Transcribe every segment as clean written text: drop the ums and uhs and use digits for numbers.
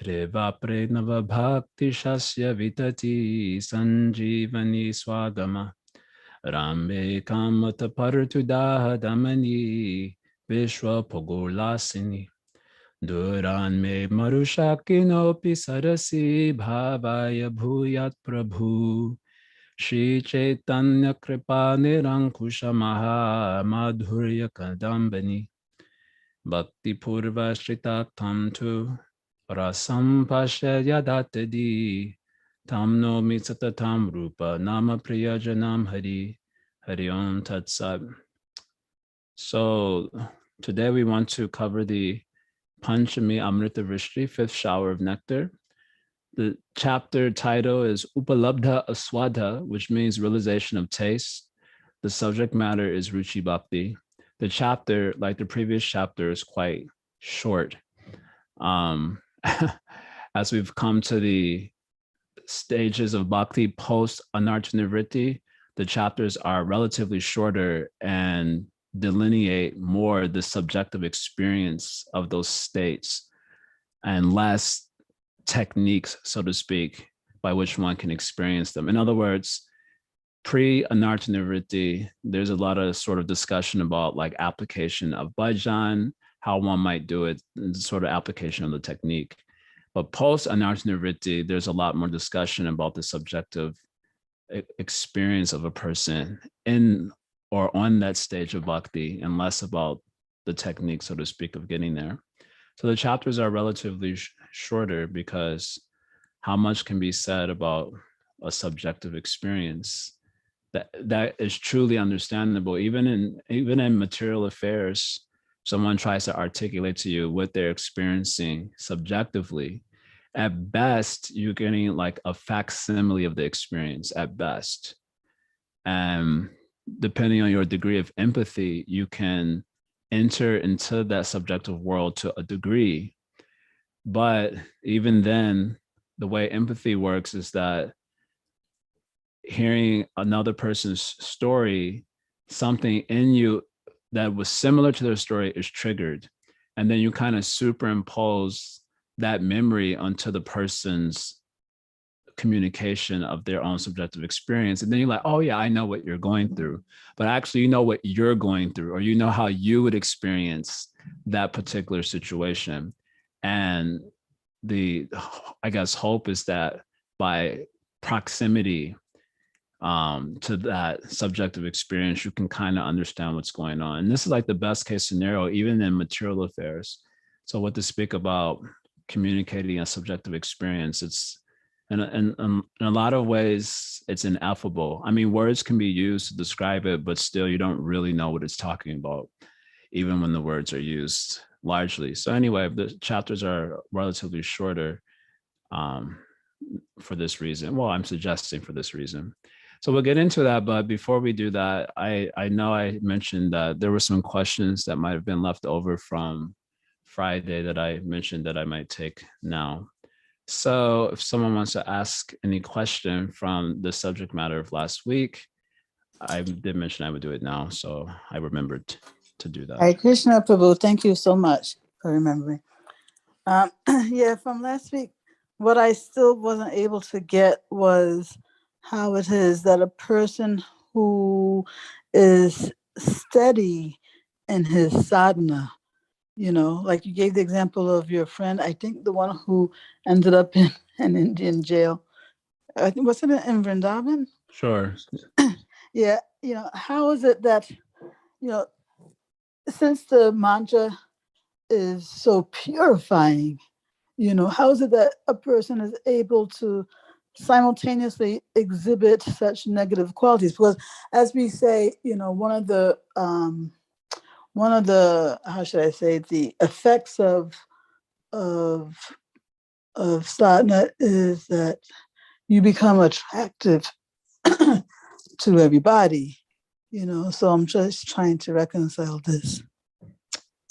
Reva Prenava Bhakti Shasya Vitati Sanjivani Swagama Rambe Kamata Partudaha Damani Vishwa Pogolasini Duran me Marushakinopi Sarasi Bhavaya Bhuyat Prabhu Shri Chaitanya Kripa Nirankusha Maha Madhurya Kadambini Bhakti Purva Shritaktam tu Rasam Pasha Yadatadi Tam no Mitsatatam Rupa Nama Priyajanam Hari Hari Om Tat Sat. So today we want to cover the Panchami Amrita Vrishti, fifth shower of nectar. The chapter title is Upalabdha Aswada, which means realization of taste. The subject matter is Ruchi Bhakti. The chapter, like the previous chapter, is quite short. As we've come to the stages of Bhakti post Anartha-nivritti, the chapters are relatively shorter and delineate more the subjective experience of those states and less techniques, so to speak, by which one can experience them. In other words, pre-Anartha-nivritti, there's a lot of sort of discussion about like application of bhajan, how one might do it, and sort of application of the technique. But post-Anartha-nivritti, there's a lot more discussion about the subjective experience of a person in or on that stage of bhakti, and less about the technique, so to speak, of getting there. So the chapters are relatively shorter because how much can be said about a subjective experience that is truly understandable. Even in material affairs, someone tries to articulate to you what they're experiencing subjectively. At best, you're getting like a facsimile of the experience at best. And depending on your degree of empathy, you can enter into that subjective world to a degree. But even then, the way empathy works is that hearing another person's story, something in you that was similar to their story is triggered. And then you kind of superimpose that memory onto the person's communication of their own subjective experience. And then you're like, oh yeah, I know what you're going through. But actually, you know what you're going through, or you know how you would experience that particular situation. And the, I guess, hope is that by proximity to that subjective experience, you can kind of understand what's going on. And this is like the best case scenario, even in material affairs. So what to speak about communicating a subjective experience, it's in a lot of ways, it's ineffable. I mean, words can be used to describe it, but still you don't really know what it's talking about, even when the words are used largely. So anyway, the chapters are relatively shorter for this reason. Well, I'm suggesting for this reason. So we'll get into that, but before we do that, I know I mentioned that there were some questions that might have been left over from Friday that I mentioned that I might take now. So if someone wants to ask any question from the subject matter of last week, I did mention I would do it now, so I remembered to do that. Hare Krishna, Prabhu. Thank you so much for remembering. Yeah, from last week, what I still wasn't able to get was how it is that a person who is steady in his sadhana, you know, like you gave the example of your friend, I think the one who ended up in an Indian jail. I think, was it in Vrindavan? Sure. Yeah, you know, how is it that, you know, since the mantra is so purifying, you know, how is it that a person is able to simultaneously exhibit such negative qualities? Because as we say, you know, one of the how should I say, the effects of sadhana is that you become attractive to everybody, you know. So I'm just trying to reconcile this.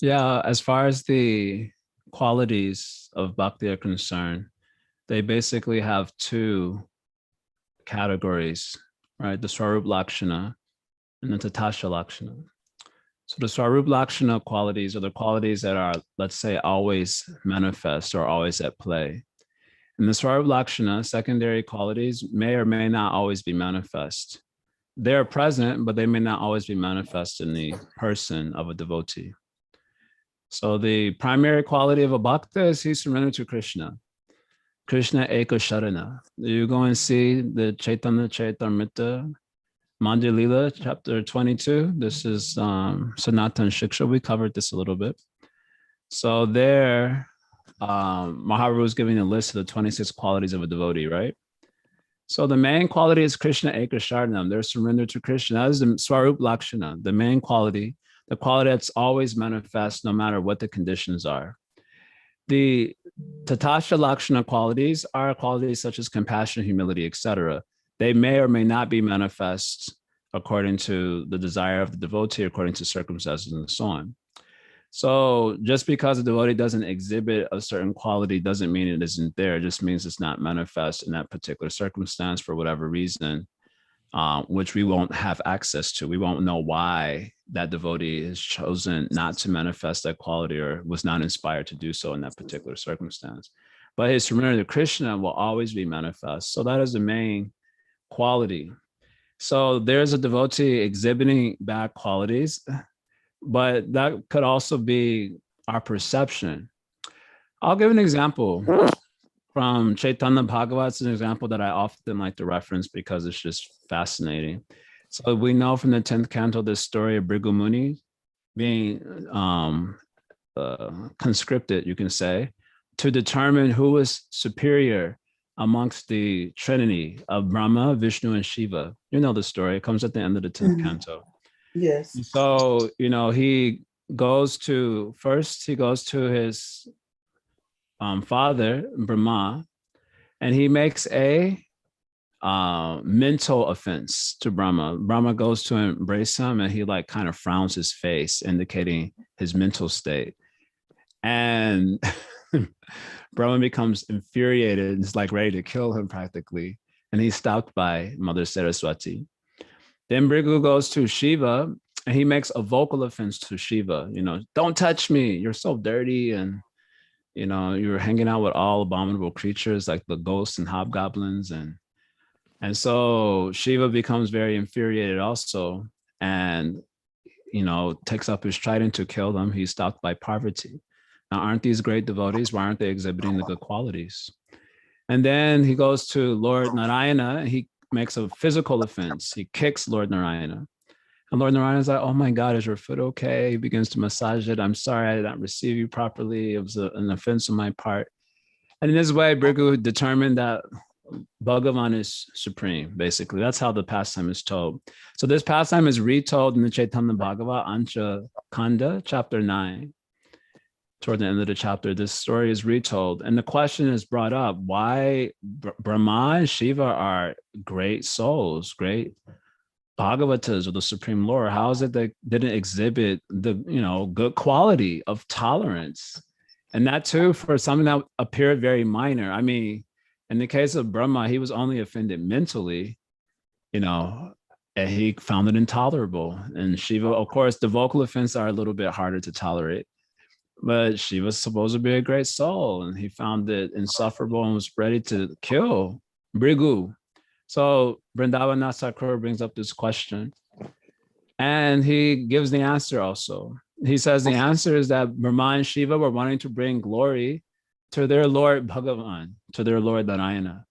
Yeah, as far as the qualities of bhakti are concerned, they basically have two categories, right? The Swarup Lakshana and the Tatasha Lakshana. So the Swarup Lakshana qualities are the qualities that are, let's say, always manifest or always at play. And the Swarup Lakshana, secondary qualities, may or may not always be manifest. They're present, but they may not always be manifest in the person of a devotee. So the primary quality of a bhakta is he's surrendered to Krishna. Krishna Eka Sharana. You go and see the Chaitanya Charitamrita, Madhya Lila, chapter 22. This is Sanatan Shiksha. We covered this a little bit. So there, Mahaprabhu is giving a list of the 26 qualities of a devotee, right? So the main quality is Krishna Eka Sharanam. They're surrendered to Krishna. That is the Swarup Lakshana, the main quality, the quality that's always manifest no matter what the conditions are. The Tatasha Lakshana qualities are qualities such as compassion, humility, etc. They may or may not be manifest according to the desire of the devotee, according to circumstances and so on. So just because a devotee doesn't exhibit a certain quality doesn't mean it isn't there. It just means it's not manifest in that particular circumstance for whatever reason, which we won't have access to. We won't know why that devotee has chosen not to manifest that quality or was not inspired to do so in that particular circumstance. But his surrender to Krishna will always be manifest. So that is the main quality. So there's a devotee exhibiting bad qualities, but that could also be our perception. I'll give an example from Chaitanya Bhagavat. It's an example that I often like to reference because it's just fascinating. So we know from the 10th canto this story of Bhrigu Muni being conscripted, you can say, to determine who was superior amongst the trinity of Brahma, Vishnu, and Shiva. You know the story. It comes at the end of the 10th canto. Yes. So, he goes to his father, Brahma, and he makes a mental offense to Brahma. Brahma goes to embrace him and he kind of frowns his face, indicating his mental state. And Brahma becomes infuriated and is ready to kill him practically. And he's stopped by Mother Saraswati. Then Bhrigu goes to Shiva and he makes a vocal offense to Shiva. Don't touch me. You're so dirty. And, you're hanging out with all abominable creatures like the ghosts and hobgoblins. And so Shiva becomes very infuriated also and, takes up his trident to kill them. He's stopped by Parvati. Now, aren't these great devotees? Why aren't they exhibiting the good qualities? And then he goes to Lord Narayana and he makes a physical offense. He kicks Lord Narayana. And Lord Narayana is like, oh my God, is your foot okay? He begins to massage it. I'm sorry I did not receive you properly. It was an offense on my part. And in this way, Bhrigu determined that Bhagavan is supreme, basically. That's how the pastime is told. So this pastime is retold in the Chaitanya Bhagavat, Ancha Kanda, chapter 9. Toward the end of the chapter, this story is retold. And the question is brought up, why Brahma and Shiva are great souls, great Bhagavatas of the Supreme Lord. How is it they didn't exhibit the, good quality of tolerance? And that too, for something that appeared very minor. I mean, in the case of Brahma, he was only offended mentally, and he found it intolerable. And Shiva, of course, the vocal offenses are a little bit harder to tolerate. But she was supposed to be a great soul, and he found it insufferable and was ready to kill Bhrigu. So Vrindavan Thakur brings up this question, and he gives the answer also. He says the answer is that Brahma and Shiva were wanting to bring glory to their Lord Bhagavan, to their Lord Narayana.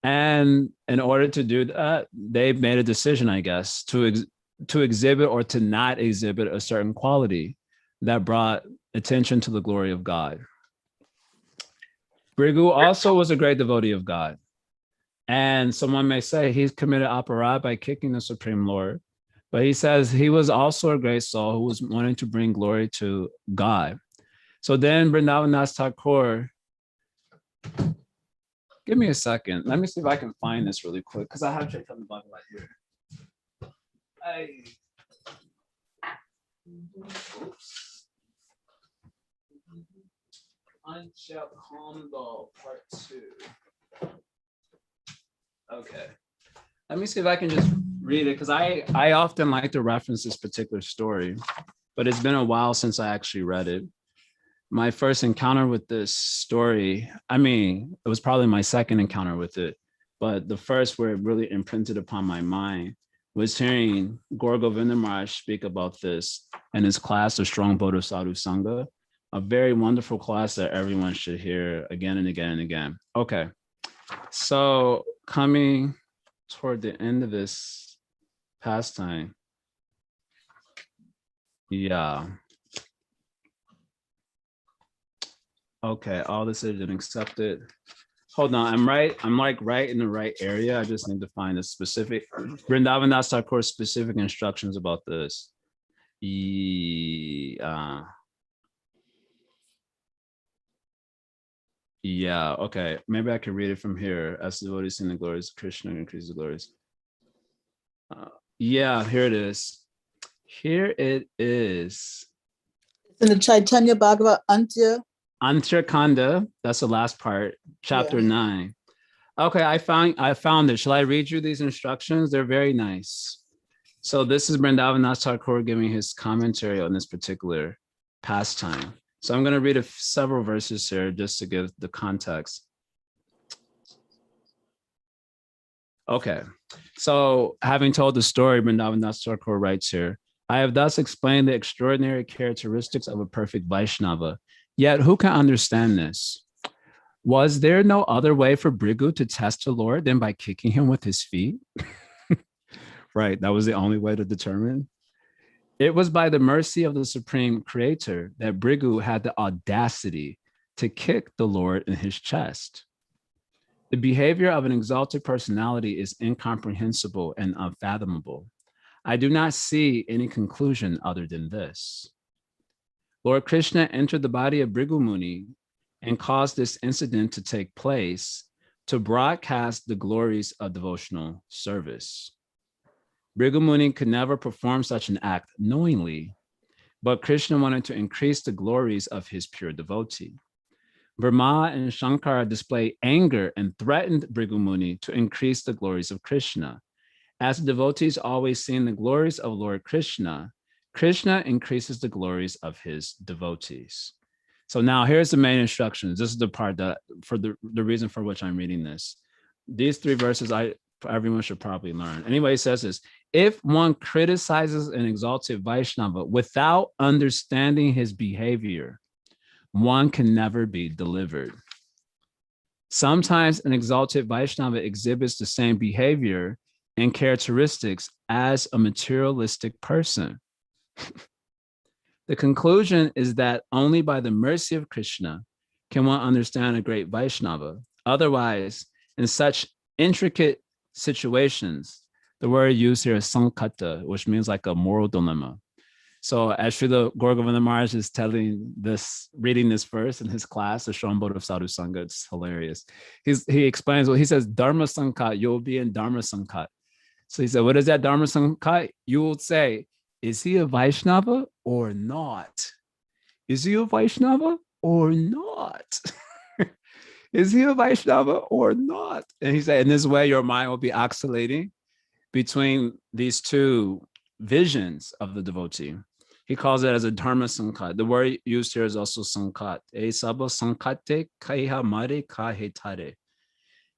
And in order to do that, they made a decision, I guess, to exhibit or to not exhibit a certain quality that brought attention to the glory of God. Bhrigu also was a great devotee of God. And someone may say he's committed aparad by kicking the Supreme Lord. But he says he was also a great soul who was wanting to bring glory to God. So then Vrindavan Thakur, give me a second. Let me see if I can find this really quick because I have Chaitanya Bhagavat here. Oops. Ancha Kondo Part 2. Okay. Let me see if I can just read it, because I often like to reference this particular story, but it's been a while since I actually read it. My first encounter with this story, I mean, it was probably my second encounter with it, but the first where it really imprinted upon my mind was hearing Gaur Govinda Maharaj speak about this in his class, the Strong Bodhisattva Sangha, a very wonderful class that everyone should hear again and again and again. Okay, so coming toward the end of this pastime, yeah. Okay, all this is accepted. Hold on, I'm like right in the right area. I just need to find a specific Vrindavan Das Thakur specific instructions about this. Yeah, okay. Maybe I can read it from here. As the devotees sing the glories of Krishna, increase the glories. Yeah, here it is. Here it is. It's in the Chaitanya Bhagavat Antya. Antya Kanda, that's the last part, chapter 9. Okay, I found it. Shall I read you these instructions? They're very nice. So this is Vrindavan Das Thakur giving his commentary on this particular pastime. So I'm going to read several verses here just to give the context. Okay, so having told the story, Vrindavan Das Thakur writes here, I have thus explained the extraordinary characteristics of a perfect Vaishnava. Yet who can understand this? Was there no other way for Brigu to test the Lord than by kicking him with his feet? Right, that was the only way to determine. It was by the mercy of the Supreme Creator that Brigu had the audacity to kick the Lord in his chest. The behavior of an exalted personality is incomprehensible and unfathomable. I do not see any conclusion other than this. Lord Krishna entered the body of Brigu Muni and caused this incident to take place to broadcast the glories of devotional service. Brigu Muni could never perform such an act knowingly, but Krishna wanted to increase the glories of his pure devotee. Brahma and Shankara displayed anger and threatened Brigu Muni to increase the glories of Krishna. As the devotees always sing the glories of Lord Krishna, Krishna increases the glories of his devotees. So now here's the main instructions. This is the part that for the reason for which I'm reading this. These 3 verses everyone should probably learn. Anyway, it says this: if one criticizes an exalted Vaishnava without understanding his behavior, one can never be delivered. Sometimes an exalted Vaishnava exhibits the same behavior and characteristics as a materialistic person. The conclusion is that only by the mercy of Krishna can one understand a great Vaishnava. Otherwise, in such intricate situations, the word used here is sankata, which means like a moral dilemma. So as Srila Gaur Govinda Maharaj is reading this verse in his class, the Shambhodha Sadhu Sangha, it's hilarious. He explains, he says, Dharma Sankat, you'll be in Dharma Sankat. So he said, what is that Dharma Sankat? You will say, is he a Vaishnava or not? Is he a Vaishnava or not? Is he a Vaishnava or not? And he said, in this way, your mind will be oscillating between these two visions of the devotee. He calls it as a Dharma Sankat. The word used here is also Sankat. E sabo sankate kaiha mare kahetare.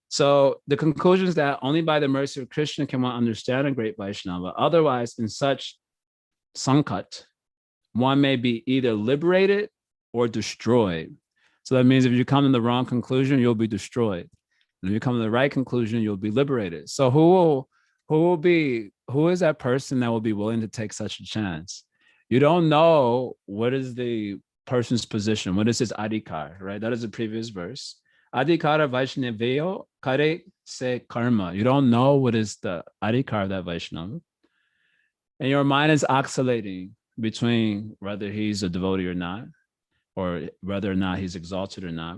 So the conclusion is that only by the mercy of Krishna can one understand a great Vaishnava. Otherwise, in such sankat, one may be either liberated or destroyed. So that means if you come to the wrong conclusion, you'll be destroyed. And if you come to the right conclusion, you'll be liberated. So who is that person that will be willing to take such a chance? You don't know what is the person's position. What is his adhikar, right? That is the previous verse. Adhikara Vaishnaveyo kare se karma. You don't know what is the adhikar of that Vaishnava. And your mind is oscillating between whether he's a devotee or not, or whether or not he's exalted or not.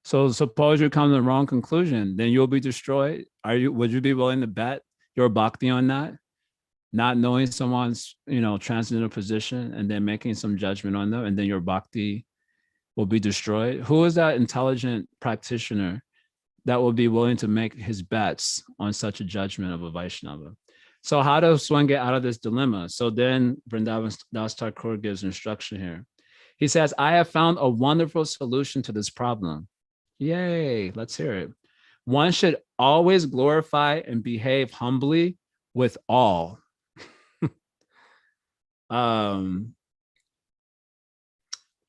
So suppose you come to the wrong conclusion, then you'll be destroyed. Would you be willing to bet your bhakti on that? Not knowing someone's, transcendental position and then making some judgment on them, and then your bhakti will be destroyed. Who is that intelligent practitioner that will be willing to make his bets on such a judgment of a Vaishnava. So how does one get out of this dilemma? So then Vrindavan Das Thakur gives instruction here. He says, I have found a wonderful solution to this problem. Yay, let's hear it. One should always glorify and behave humbly with all.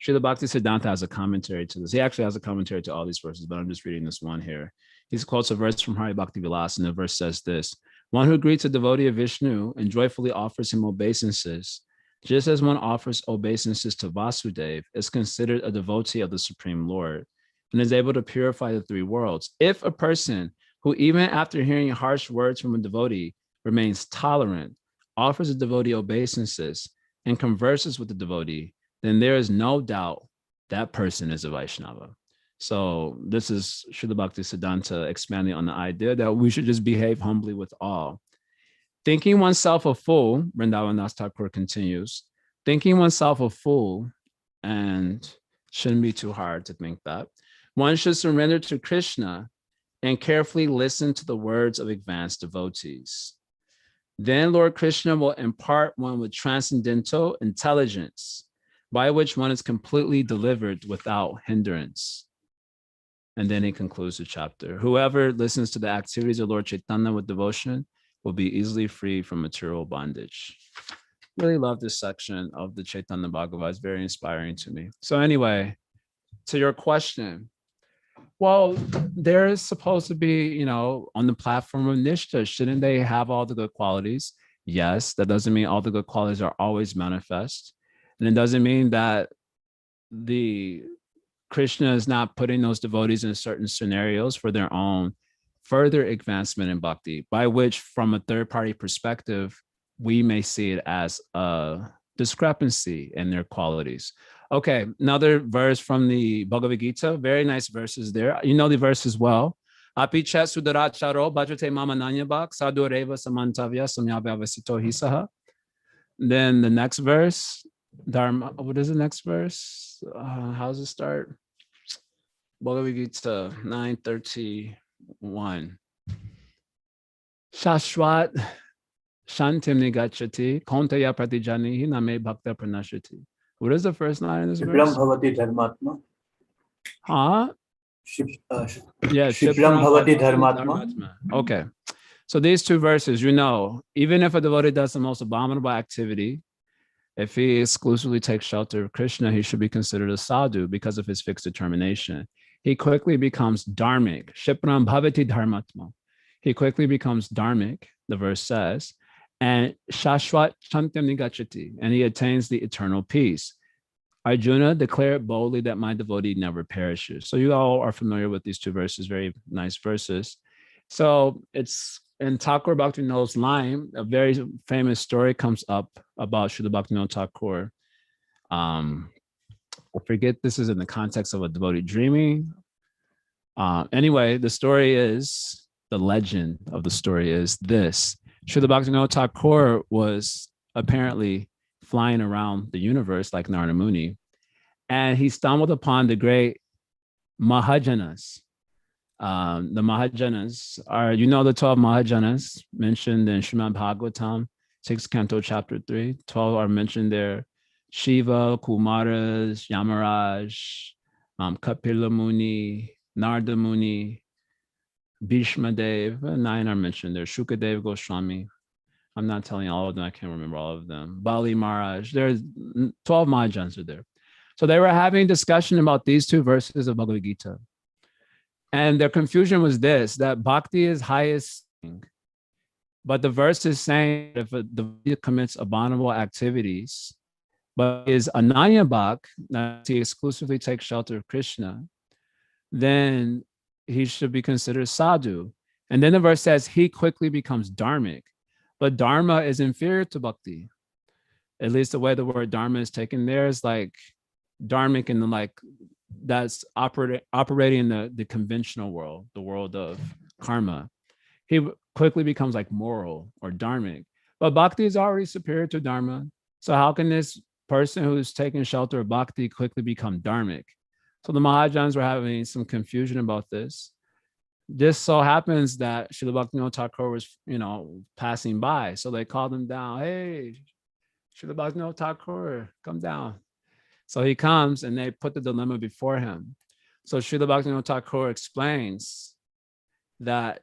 Srila Bhaktisiddhanta has a commentary to this. He actually has a commentary to all these verses, but I'm just reading this one here. He quotes a verse from Hari Bhakti Vilas, and the verse says this: one who greets a devotee of Vishnu and joyfully offers him obeisances, just as one offers obeisances to Vasudeva, is considered a devotee of the Supreme Lord and is able to purify the three worlds. If a person who, even after hearing harsh words from a devotee, remains tolerant, offers a devotee obeisances, and converses with the devotee, then there is no doubt that person is a Vaishnava. So this is Srila Bhaktisiddhanta expanding on the idea that we should just behave humbly with all. Thinking oneself a fool, Vrindavan Das Thakur continues, thinking oneself a fool, and shouldn't be too hard to think that, one should surrender to Krishna and carefully listen to the words of advanced devotees. Then Lord Krishna will impart one with transcendental intelligence, by which one is completely delivered without hindrance. And then he concludes the chapter. Whoever listens to the activities of Lord Chaitanya with devotion will be easily free from material bondage. Really love this section of the Chaitanya Bhagavad. It's very inspiring to me. So anyway, to your question, well, there is supposed to be, on the platform of Nishta, shouldn't they have all the good qualities? Yes, that doesn't mean all the good qualities are always manifest. And it doesn't mean that the Krishna is not putting those devotees in certain scenarios for their own further advancement in bhakti, by which from a third-party perspective, we may see it as a discrepancy in their qualities. Okay, another verse from the Bhagavad Gita, very nice verses there. You know the verse as well. Api chat sudaracharo bhajate mama nanyabak sadureva samantavya samyavavasito hisaha. Then the next verse, Dharma, what is the next verse? How does it start? Bhagavad Gita 9:31. Shashwat shantim nigachati kontaya pratijanihi name bhakta pranashati. What is the first line in this verse? Bhavati dharmatma. Huh? Yeah, Shipram bhavati dharmatma. Okay. So these two verses, even if a devotee does the most abominable activity, if he exclusively takes shelter of Krishna, he should be considered a sadhu because of his fixed determination. He quickly becomes dharmic. Shipram bhavati dharmatma. He quickly becomes dharmic, the verse says, and shashwat shantam nigachati, and he attains the eternal peace. Arjuna declared boldly that my devotee never perishes. So you all are familiar with these two verses, very nice verses. So it's in Thakur Bhaktivinoda's line, a very famous story comes up about Srila Bhaktivinoda Thakur. I forget, this is in the context of a devotee dreaming. Anyway, the legend of the story is this. Srila Bhaktivinoda Thakur was apparently flying around the universe like Narada Muni, and he stumbled upon the great Mahajanas. The Mahajanas are, the 12 Mahajanas mentioned in Srimad Bhagavatam, 6th canto, chapter 3. 12 are mentioned there. Shiva, Kumaras, Yamaraj, Kapila Muni, Narada Muni, Bhishma Dev. 9 are mentioned there. Shukadev Goswami. I'm not telling all of them. I can't remember all of them. Bali Maharaj. There's 12 Mahajanas are there. So they were having a discussion about these two verses of Bhagavad Gita. And their confusion was this, that bhakti is highest thing. But the verse is saying if a devotee commits abominable activities, but is ananya bhak, that he exclusively takes shelter of Krishna, then he should be considered sadhu. And then the verse says he quickly becomes dharmic. But dharma is inferior to bhakti. At least the way the word dharma is taken there is like dharmic in the that's operating in the conventional world, the world of karma. He quickly becomes like moral or dharmic. But bhakti is already superior to dharma. So how can this person who's taking shelter of bhakti quickly become dharmic? So the Mahajans were having some confusion about this. this so happens that Srila Bhaktivinoda Thakur was, passing by. So they called him down. Hey, Srila Bhaktivinoda Thakur, come down. So he comes and they put the dilemma before him. So Srila Bhaktivinoda Thakur explains that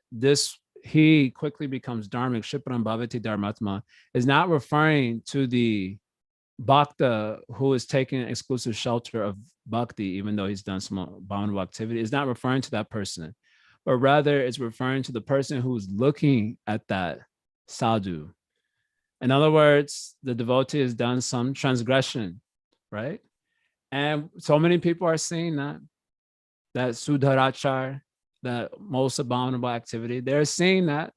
he quickly becomes dharmic, Shipram Bhavati Dharmatma, is not referring to the Bhakta who is taking exclusive shelter of bhakti, even though he's done some bhavanava activity, is not referring to that person, but rather it's referring to the person who's looking at that sadhu. In other words, the devotee has done some transgression, right? And so many people are seeing that sudharachar, that most abominable activity, they're seeing that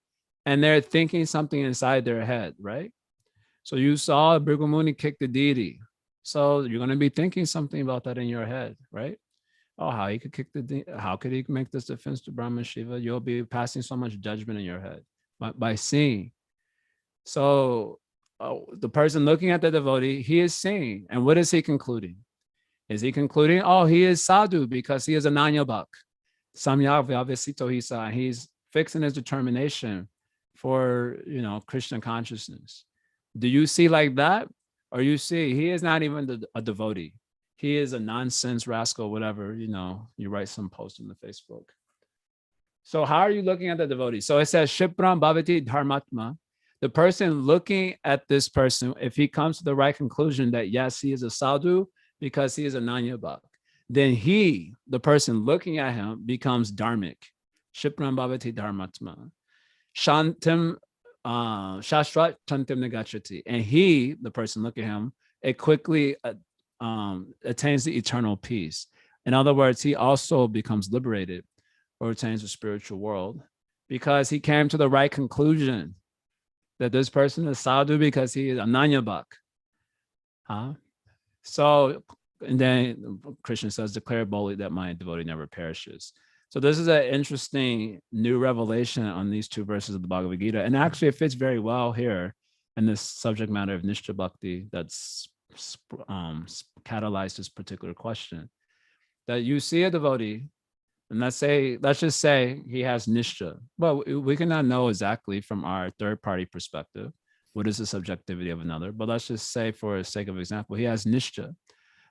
and they're thinking something inside their head, right? So you saw Bhrigu Muni kick the deity. So you're going to be thinking something about that in your head, right? Oh, how he could kick how could he make this defense to Brahma Shiva? You'll be passing so much judgment in your head by seeing. So the person looking at the devotee, he is seeing. And what is he concluding? Is he concluding, oh, he is sadhu because he is a Nanyabhak. Samyak Vyavesito Hisa. He's fixing his determination for, Krishna consciousness. Do you see like that? Or you see he is not even a devotee. He is a nonsense rascal, whatever, you write some post on the Facebook. So how are you looking at the devotee? So it says, Shipram Bhavati Dharmatma. The person looking at this person, if he comes to the right conclusion that yes, he is a sadhu because he is a Nanyabhak, then he, the person looking at him, becomes dharmic. Shipram Bhavati Dharmatma. Shantim Shastrat Chantim Negachati. And he, the person looking at him, it quickly attains the eternal peace. In other words, he also becomes liberated or attains the spiritual world because he came to the right conclusion that this person is sadhu because he is a Nanyabhak. So, and then Krishna says, declare boldly that my devotee never perishes. So this is an interesting new revelation on these two verses of the Bhagavad Gita. And actually it fits very well here in this subject matter of Nishta Bhakti that's catalyzed this particular question. That you see a devotee, and let's just say he has Nishta. Well, we cannot know exactly from our third-party perspective what is the subjectivity of another, but let's just say for the sake of example, he has Nishta,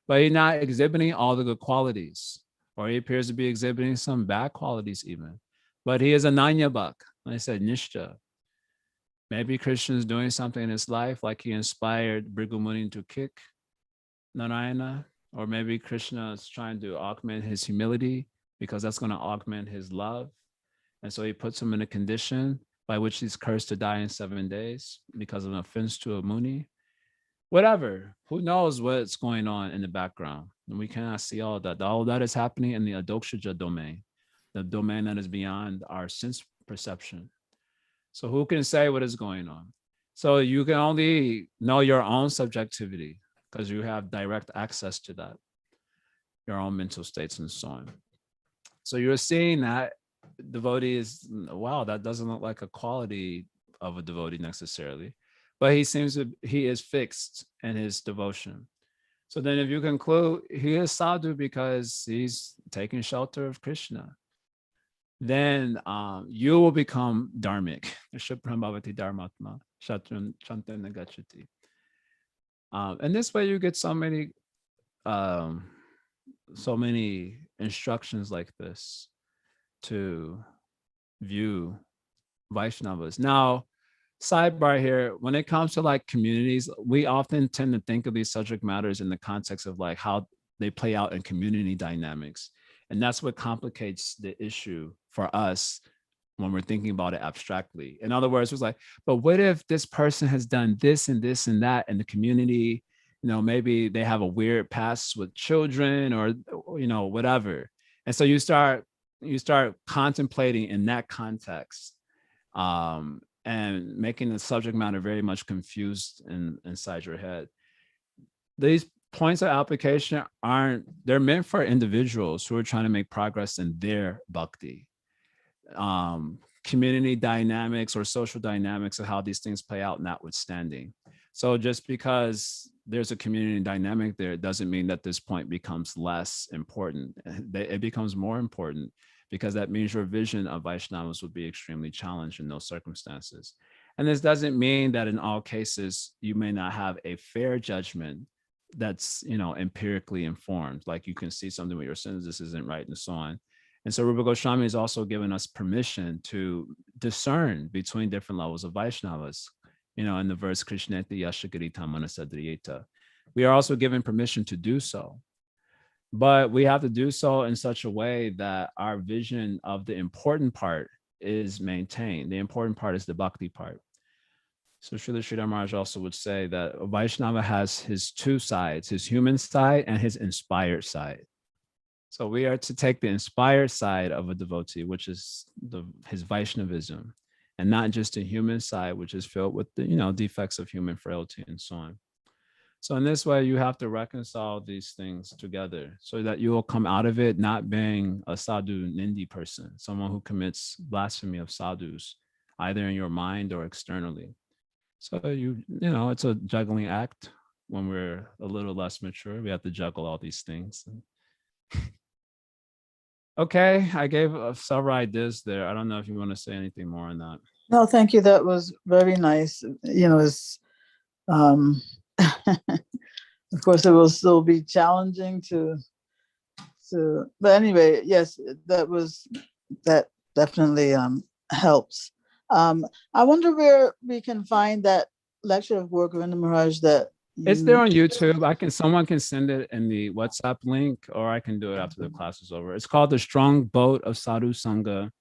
but he's not exhibiting all the good qualities, or he appears to be exhibiting some bad qualities even. But he is a Nanyabhak. Like I said, Nishta. Maybe Krishna is doing something in his life, like he inspired Bhrigu Muni to kick Narayana, or maybe Krishna is trying to augment his humility because that's going to augment his love. And so he puts him in a condition by which he's cursed to die in 7 days because of an offense to a Muni. Whatever, who knows what's going on in the background? And we cannot see all that. All that is happening in the adokshaja domain, the domain that is beyond our sense perception. So who can say what is going on? So you can only know your own subjectivity because you have direct access to that, your own mental states and so on. So you're seeing that devotee is, wow, that doesn't look like a quality of a devotee necessarily. But he is fixed in his devotion. So then if you conclude he is sadhu because he's taking shelter of Krishna, then you will become dharmic. Shipram Bhavati Dharmatma, Shatram Chantam Nagachati. And this way you get so many instructions like this to view Vaishnavas. Now, sidebar here, when it comes to like communities, we often tend to think of these subject matters in the context of like how they play out in community dynamics. And that's what complicates the issue for us when we're thinking about it abstractly. In other words, it was like, but what if this person has done this and this and that in the community? Maybe they have a weird past with children or, whatever. And so you start contemplating in that context. And making the subject matter very much confused inside your head. These points of application they're meant for individuals who are trying to make progress in their bhakti. Community dynamics or social dynamics of how these things play out notwithstanding. So just because there's a community dynamic there doesn't mean that this point becomes less important. It becomes more important because that means your vision of Vaishnavas would be extremely challenged in those circumstances. And this doesn't mean that in all cases you may not have a fair judgment that's, empirically informed. Like you can see something with your sins, this isn't right, and so on. And so Rupa Goswami has also given us permission to discern between different levels of Vaishnavas. In the verse Krishneti Yashagirita Manasadriyeta, we are also given permission to do so. But we have to do so in such a way that our vision of the important part is maintained. The important part is the bhakti part. So Srila Sridhar Maharaj also would say that Vaishnava has his two sides, his human side and his inspired side. So we are to take the inspired side of a devotee, which is his Vaishnavism, and not just the human side, which is filled with the defects of human frailty and so on. So in this way, you have to reconcile these things together so that you will come out of it not being a sadhu nindi person, someone who commits blasphemy of sadhus, either in your mind or externally. So it's a juggling act. When we're a little less mature, we have to juggle all these things. Okay, I gave several ideas there. I don't know if you want to say anything more on that. No, thank you. That was very nice. It's of course it will still be challenging to but anyway, yes, that definitely helps. I wonder where we can find that lecture of Govinda Maharaj that it's there on YouTube. Someone can send it in the WhatsApp link, or I can do it after the class is over. It's called The Strong Boat of Sadhu Sangha.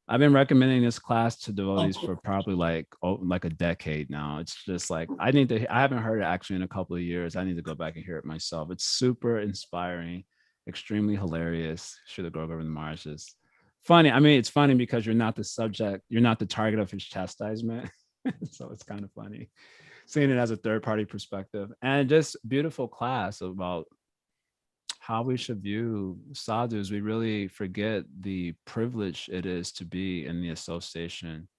I've been recommending this class to devotees for probably like a decade now. It's just like, I haven't heard it actually in a couple of years. I need to go back and hear it myself. It's super inspiring, extremely hilarious. Srila Govinda Maharaj is funny. I mean, it's funny because you're not the subject, you're not the target of his chastisement. So it's kind of funny seeing it as a third-party perspective, and just beautiful class about how we should view sadhus. We really forget the privilege it is to be in the association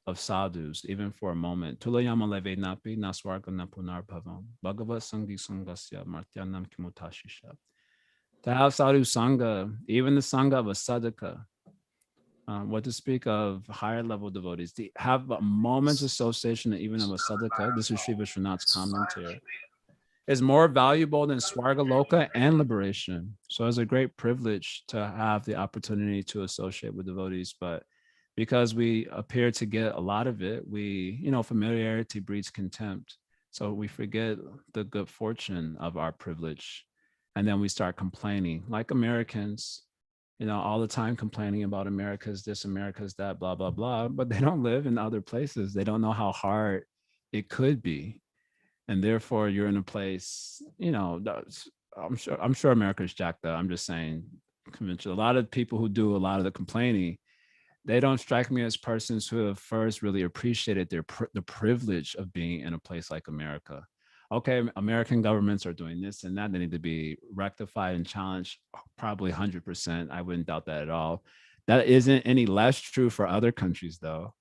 of sadhus, even for a moment. Tulayama leve napi naswarga napunar bhavam bhagavat sanghi sangasya martyanam kimutashisha. To have sadhu sangha, even the sangha of a sadhaka, what to speak of higher level devotees, to have a moment's association even of a sadhaka, this is Sri Vishwanath's commentary, is more valuable than Swarga Loka and liberation. So it's a great privilege to have the opportunity to associate with devotees, but because we appear to get a lot of it, familiarity breeds contempt. So we forget the good fortune of our privilege. And then we start complaining, like Americans, all the time complaining about America's this, America's that, blah, blah, blah, but they don't live in other places. They don't know how hard it could be. And therefore you're in a place, I'm sure America's jacked up. I'm just saying, conventional. A lot of people who do a lot of the complaining, they don't strike me as persons who have first really appreciated the privilege of being in a place like America. Okay, American governments are doing this and that. They need to be rectified and challenged, probably 100%. I wouldn't doubt that at all. That isn't any less true for other countries, though.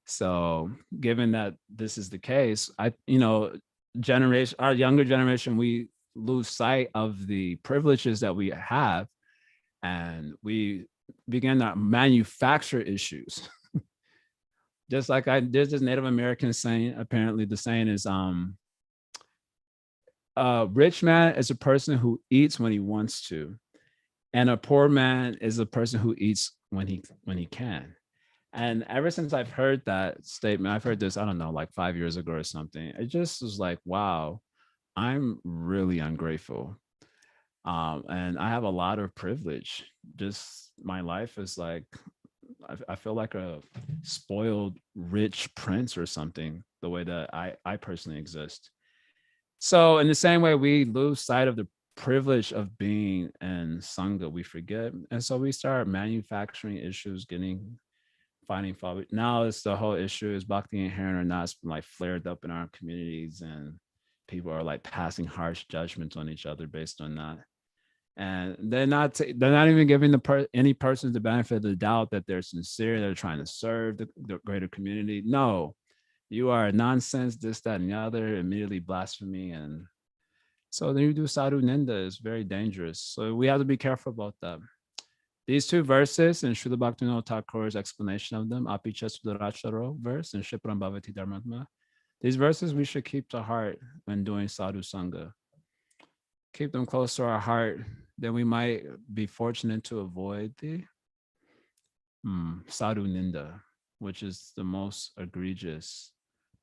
So given that this is the case, our younger generation, we lose sight of the privileges that we have, and we begin to manufacture issues. Just like there's this Native American saying, apparently the saying is, a rich man is a person who eats when he wants to, and a poor man is a person who eats when he can. And ever since I've heard that statement, I've heard this, I don't know, like 5 years ago or something, it just was like, wow, I'm really ungrateful. And I have a lot of privilege. Just my life is like, I feel like a spoiled rich prince or something, the way that I personally exist. So in the same way, we lose sight of the privilege of being in Sangha, we forget. And so we start manufacturing issues, finding fault. Now it's the whole issue, is bhakti inherent or not? It's been like flared up in our communities, and people are like passing harsh judgments on each other based on that. And they're not even giving any person the benefit of the doubt that they're sincere, they're trying to serve the greater community. No, you are nonsense, this, that, and the other, immediately blasphemy. And so then you do sadhu ninda is very dangerous. So we have to be careful about that. These two verses in Srila Bhaktivinoda Thakur's explanation of them, Apicha Sudaracharo verse and Shipram Bhavati Dharmatma, these verses we should keep to heart when doing sadhu sangha. Keep them close to our heart, then we might be fortunate to avoid the sadhu ninda, which is the most egregious.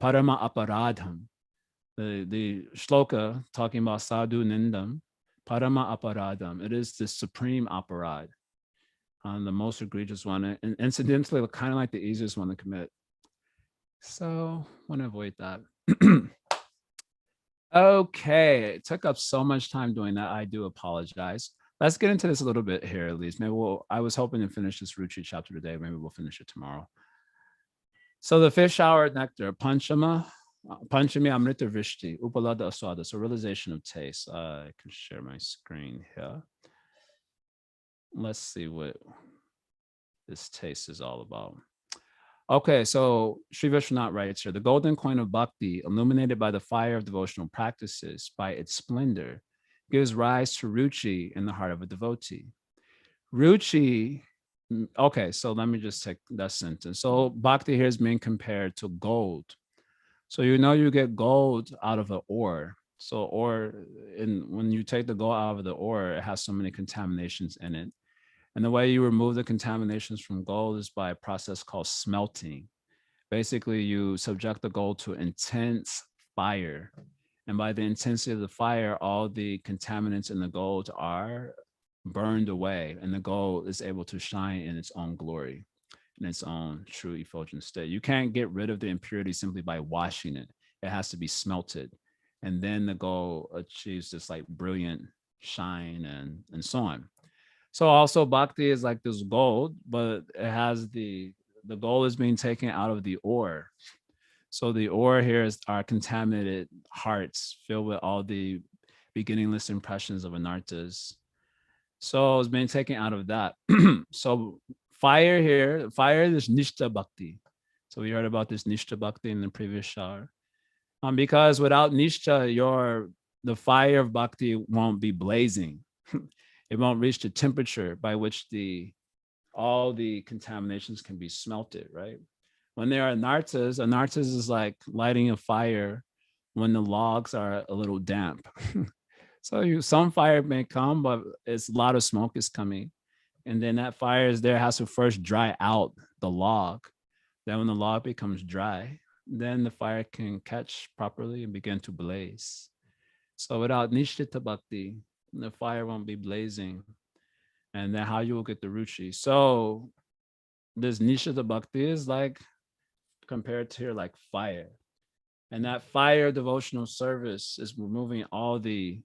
Parama aparadham, the shloka talking about sadhu nindam, parama aparadham, it is the supreme aparad, the most egregious one, and incidentally, kind of like the easiest one to commit. So want to avoid that. Okay, it took up so much time doing that. I do apologize. Let's get into this a little bit here, at least. Maybe I was hoping to finish this Ruchi chapter today. Maybe we'll finish it tomorrow. So the fifth shower nectar, Panchami Amrita Vrishti, Upalada Aswada, so realization of taste. I can share my screen here. Let's see what this taste is all about. Okay, so Sri Vishwanath writes here, the golden coin of bhakti, illuminated by the fire of devotional practices, by its splendor, gives rise to ruchi in the heart of a devotee. Ruchi, okay, so let me just take that sentence. So bhakti here is being compared to gold. So you get gold out of an ore. So when you take the gold out of the ore, it has so many contaminations in it. And the way you remove the contaminations from gold is by a process called smelting. Basically, you subject the gold to intense fire. And by the intensity of the fire, all the contaminants in the gold are burned away, and the gold is able to shine in its own glory, in its own true effulgent state. You can't get rid of the impurity simply by washing it. It has to be smelted. And then the gold achieves this like brilliant shine and so on. So also bhakti is like this gold, but it has the gold is being taken out of the ore. So the ore here is our contaminated hearts filled with all the beginningless impressions of anarthas. So it's being taken out of that. So fire is nishta bhakti. So we heard about this nishta bhakti in the previous shower. Because without nishta, the fire of bhakti won't be blazing. It won't reach the temperature by which all the contaminations can be smelted, right? When there are anarthas is like lighting a fire when the logs are a little damp. So some fire may come, but it's a lot of smoke is coming. And then that fire has to first dry out the log. Then when the log becomes dry, then the fire can catch properly and begin to blaze. So without nishtita bhakti, the fire won't be blazing. And then how you will get the ruchi. So this nishtita bhakti is like compared to here like fire. And that fire devotional service is removing all the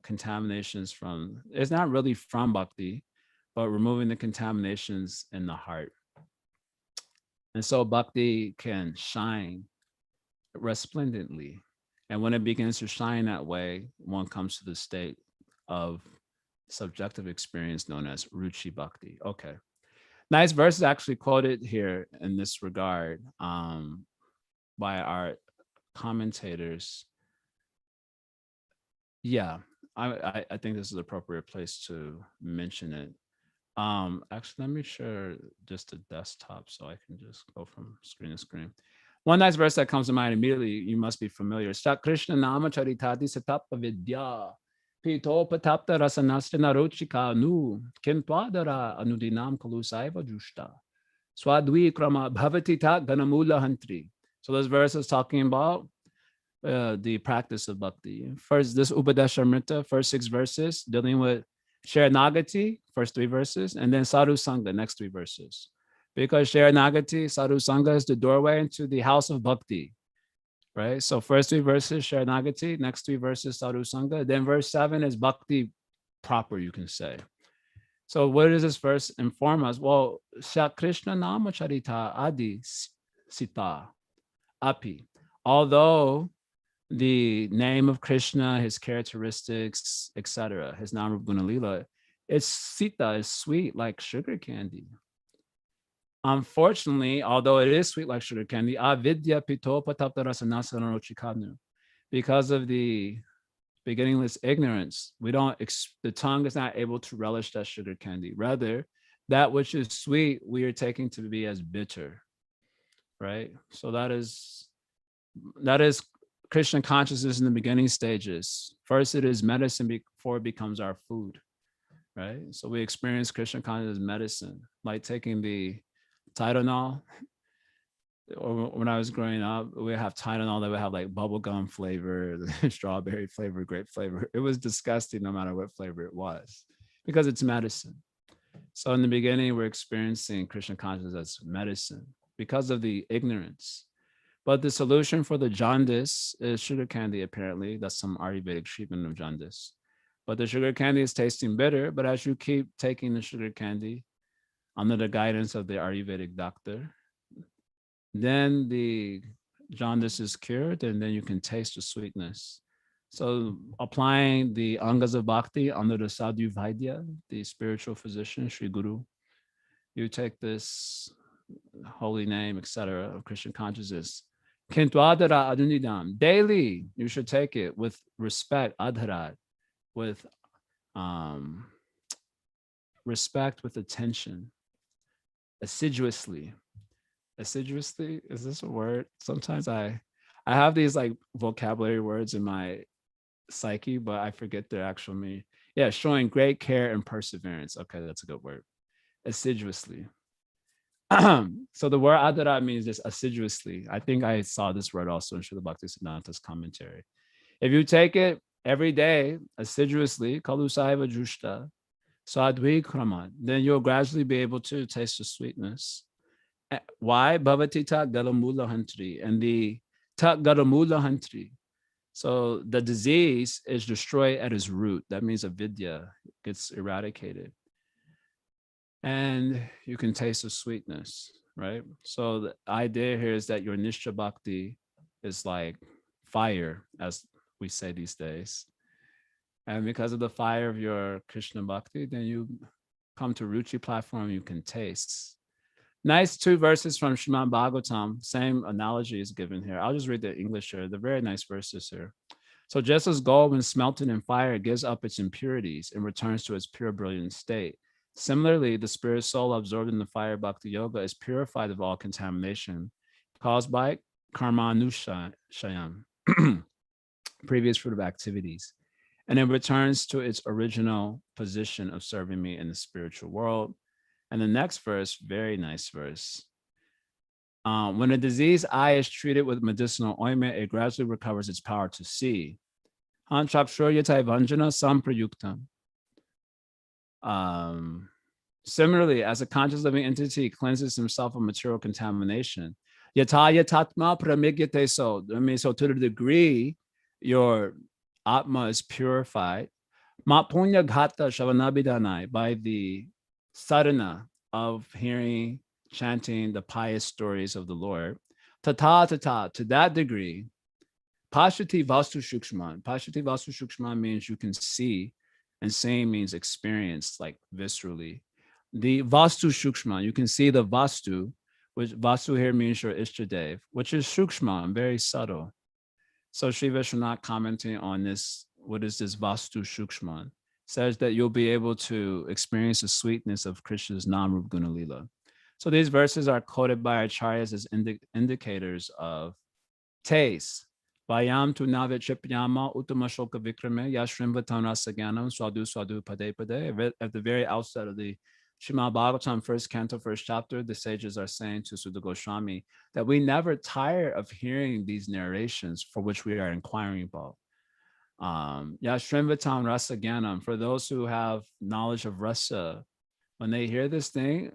contaminations from, it's not really from bhakti, but removing the contaminations in the heart. And so bhakti can shine resplendently. And when it begins to shine that way, one comes to the state of subjective experience known as ruchi bhakti. Okay. Nice verse is actually quoted here in this regard by our commentators. Yeah, I think this is an appropriate place to mention it. Actually, let me share just the desktop so I can just go from screen to screen. One nice verse that comes to mind immediately, you must be familiar. Krishna nama charitati satapa vidya pitopatapta rasanastina rochika nu kintwadara anudinam kalusaiva jushta swadvi krama bhavatita ganamula hantri. So this verse is talking about the practice of bhakti. First, this Upadeshamrita, first 6 verses, dealing with Sharanagati, first 3 verses, and then Sadhu Sangha, next 3 verses. Because Sharanagati, Sadhu Sangha is the doorway into the house of bhakti, right? So first 3 verses, Sharanagati, next 3 verses, Sadhu Sangha. Then verse 7 is bhakti proper, you can say. So what does this verse inform us? Well, Krishna Nama Charita Adi Sita Api. Although the name of Krishna, his characteristics, etc., his Nama Guna Lila, it's Sita, is sweet like sugar candy. Unfortunately, although it is sweet like sugar candy, avidya pito patapta rasanasana rochikanu, because of the beginningless ignorance. We don't, the tongue is not able to relish that sugar candy. Rather, that which is sweet, we are taking to be as bitter, right? So that is Krishna consciousness in the beginning stages. First, it is medicine before it becomes our food, right? So we experience Krishna consciousness as medicine, like taking the Tylenol. Or when I was growing up, we have Tylenol that would have like bubblegum flavor, strawberry flavor, grape flavor. It was disgusting no matter what flavor it was, because it's medicine. So in the beginning, we're experiencing Krishna consciousness as medicine because of the ignorance. But the solution for the jaundice is sugar candy, apparently. That's some Ayurvedic treatment of jaundice. But the sugar candy is tasting bitter. But as you keep taking the sugar candy under the guidance of the Ayurvedic doctor, then the jaundice is cured, and then you can taste the sweetness. So applying the angas of bhakti under the sadhu vaidya, the spiritual physician, Sri Guru, you take this holy name, etc., of Krishna consciousness. Kintwadara adunidam. Daily, you should take it with respect, adharat, with respect, with attention, assiduously. Assiduously, is this a word? Sometimes I have these like vocabulary words in my psyche, but I forget their actual meaning. Yeah, showing great care and perseverance. Okay, that's a good word. Assiduously. So the word adara means just assiduously. I think I saw this word also in Srila Bhaktisiddhanta's commentary. If you take it every day, assiduously, kalu saiva jushta, sadvi kraman, then you'll gradually be able to taste the sweetness. Why? Bhavati tat galamula hantri, and the tat galamula hantri. So the disease is destroyed at its root. That means avidya gets eradicated. And you can taste the sweetness, right? So the idea here is that your Nishta Bhakti is like fire, as we say these days. And because of the fire of your Krishna Bhakti, then you come to Ruchi platform, you can taste. Nice 2 verses from Srimad Bhagavatam. Same analogy is given here. I'll just read the English here. They're very nice verses here. So just as gold, when smelted in fire, gives up its impurities and returns to its pure, brilliant state, similarly, the spirit soul absorbed in the fire bhakti yoga is purified of all contamination caused by karmanushayam, previous fruit of activities, and it returns to its original position of serving me in the spiritual world. And the next verse, very nice verse. When a diseased eye is treated with medicinal ointment, it gradually recovers its power to see. Similarly, as a conscious living entity cleanses himself of material contamination, yatayatatma pramigyate so. I mean, so to the degree your atma is purified, mapunya ghata shavanabhidanai, by the sadhana of hearing, chanting the pious stories of the Lord, tata, to that degree, Pashati Vastu Shukshman. Pashati Vastu Shukshman means you can see, and seeing means experience, like viscerally. The Vastu Shukshman, you can see the Vastu, which Vastu here means your Ishtadev, which is Shukshman, very subtle. So Sri Vishwanath commenting on this, what is this Vastu Shukshman, says that you'll be able to experience the sweetness of Krishna's Namrup Guna Lila. So these verses are quoted by acharyas as indicators of taste. Vayam tu nave chipyama uttama shoka vikrame yashrimvatana sagyanam swadu pade pade. At the very outset of the Srimad Bhagavatam, first canto, first chapter, the sages are saying to Sudha Goswami that we never tire of hearing these narrations for which we are inquiring about. Yashrimvatam rasa gyanam, for those who have knowledge of rasa, when they hear this thing,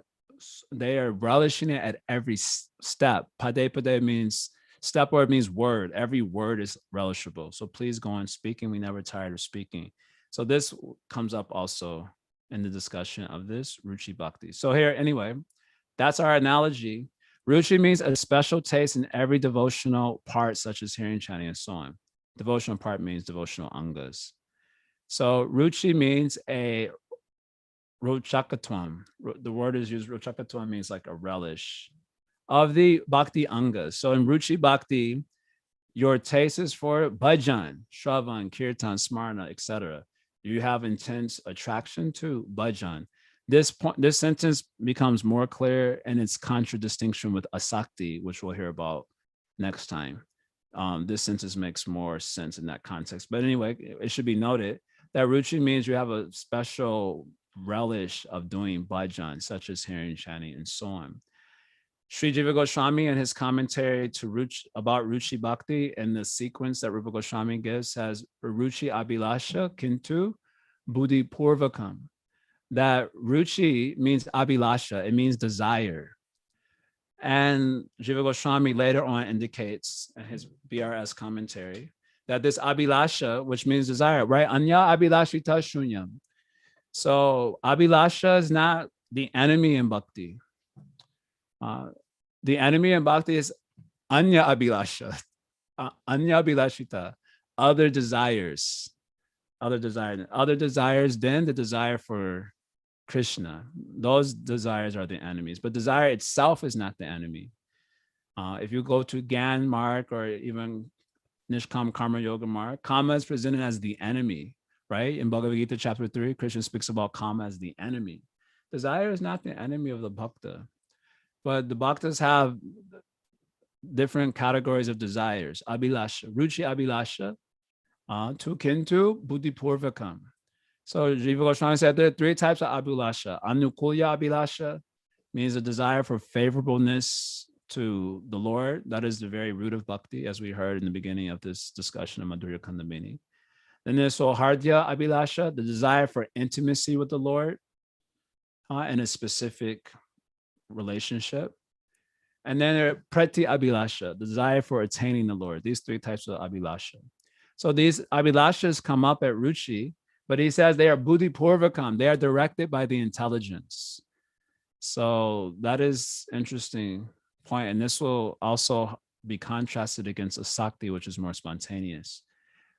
they are relishing it at every step. Pade pade means step word, means word. Every word is relishable. So please go on speaking. We never tired of speaking. So this comes up also in the discussion of this Ruchi Bhakti. So here, anyway, that's our analogy. Ruchi means a special taste in every devotional part, such as hearing, chanting, and so on. Devotional part means devotional angas. So Ruchi means a rochakatvam. The word is used, rochakatvam means like a relish of the bhakti angas. So in Ruchi Bhakti, Your taste is for bhajan, shravan, kirtan, smarna, etc. You have intense attraction to bhajan. This sentence becomes more clear in its contradistinction with asakti, which we'll hear about next time. This sentence makes more sense in that context. But anyway, it should be noted that ruchi means you have a special relish of doing bhajan, such as hearing, chanting, and so on. Sri Jiva Goswami in his commentary to about Ruchi Bhakti and the sequence that Rupa Goswami gives says Ruchi Abhilasha Kintu Buddhi Purvakam. That Ruchi means Abhilasha, it means desire. And Jiva Goswami later on indicates in his BRS commentary that this Abhilasha, which means desire, right? Anya Abhilashita Shunyam. So Abhilasha is not the enemy in Bhakti. The enemy in Bhakti is Anya Abhilasha, Anya Abhilashita, other desires, then the desire for Krishna. Those desires are the enemies, but desire itself is not the enemy. If you go to Gyan Mark or even Nishkam Karma Yoga Mark, Kama is presented as the enemy, right? In Bhagavad Gita chapter 3, Krishna speaks about Kama as the enemy. Desire is not the enemy of the bhakta. But the bhaktas have different categories of desires. Abhilasha, Ruchi Abhilasha, tu kintu buddhi purvakam. So Jiva Goswami said there are three types of Abhilasha. Anukulya Abhilasha means a desire for favorableness to the Lord. That is the very root of bhakti, as we heard in the beginning of this discussion of Madhurya Kadambini. Then there's Sohardya Abhilasha, the desire for intimacy with the Lord in a specific relationship. And then there prati abhilasha, the desire for attaining the Lord. These three types of abhilasha. So these abhilashas come up at ruchi, but he says they are buddhi purvakam. They are directed by the intelligence. So that is interesting point. And this will also be contrasted against asakti, which is more spontaneous.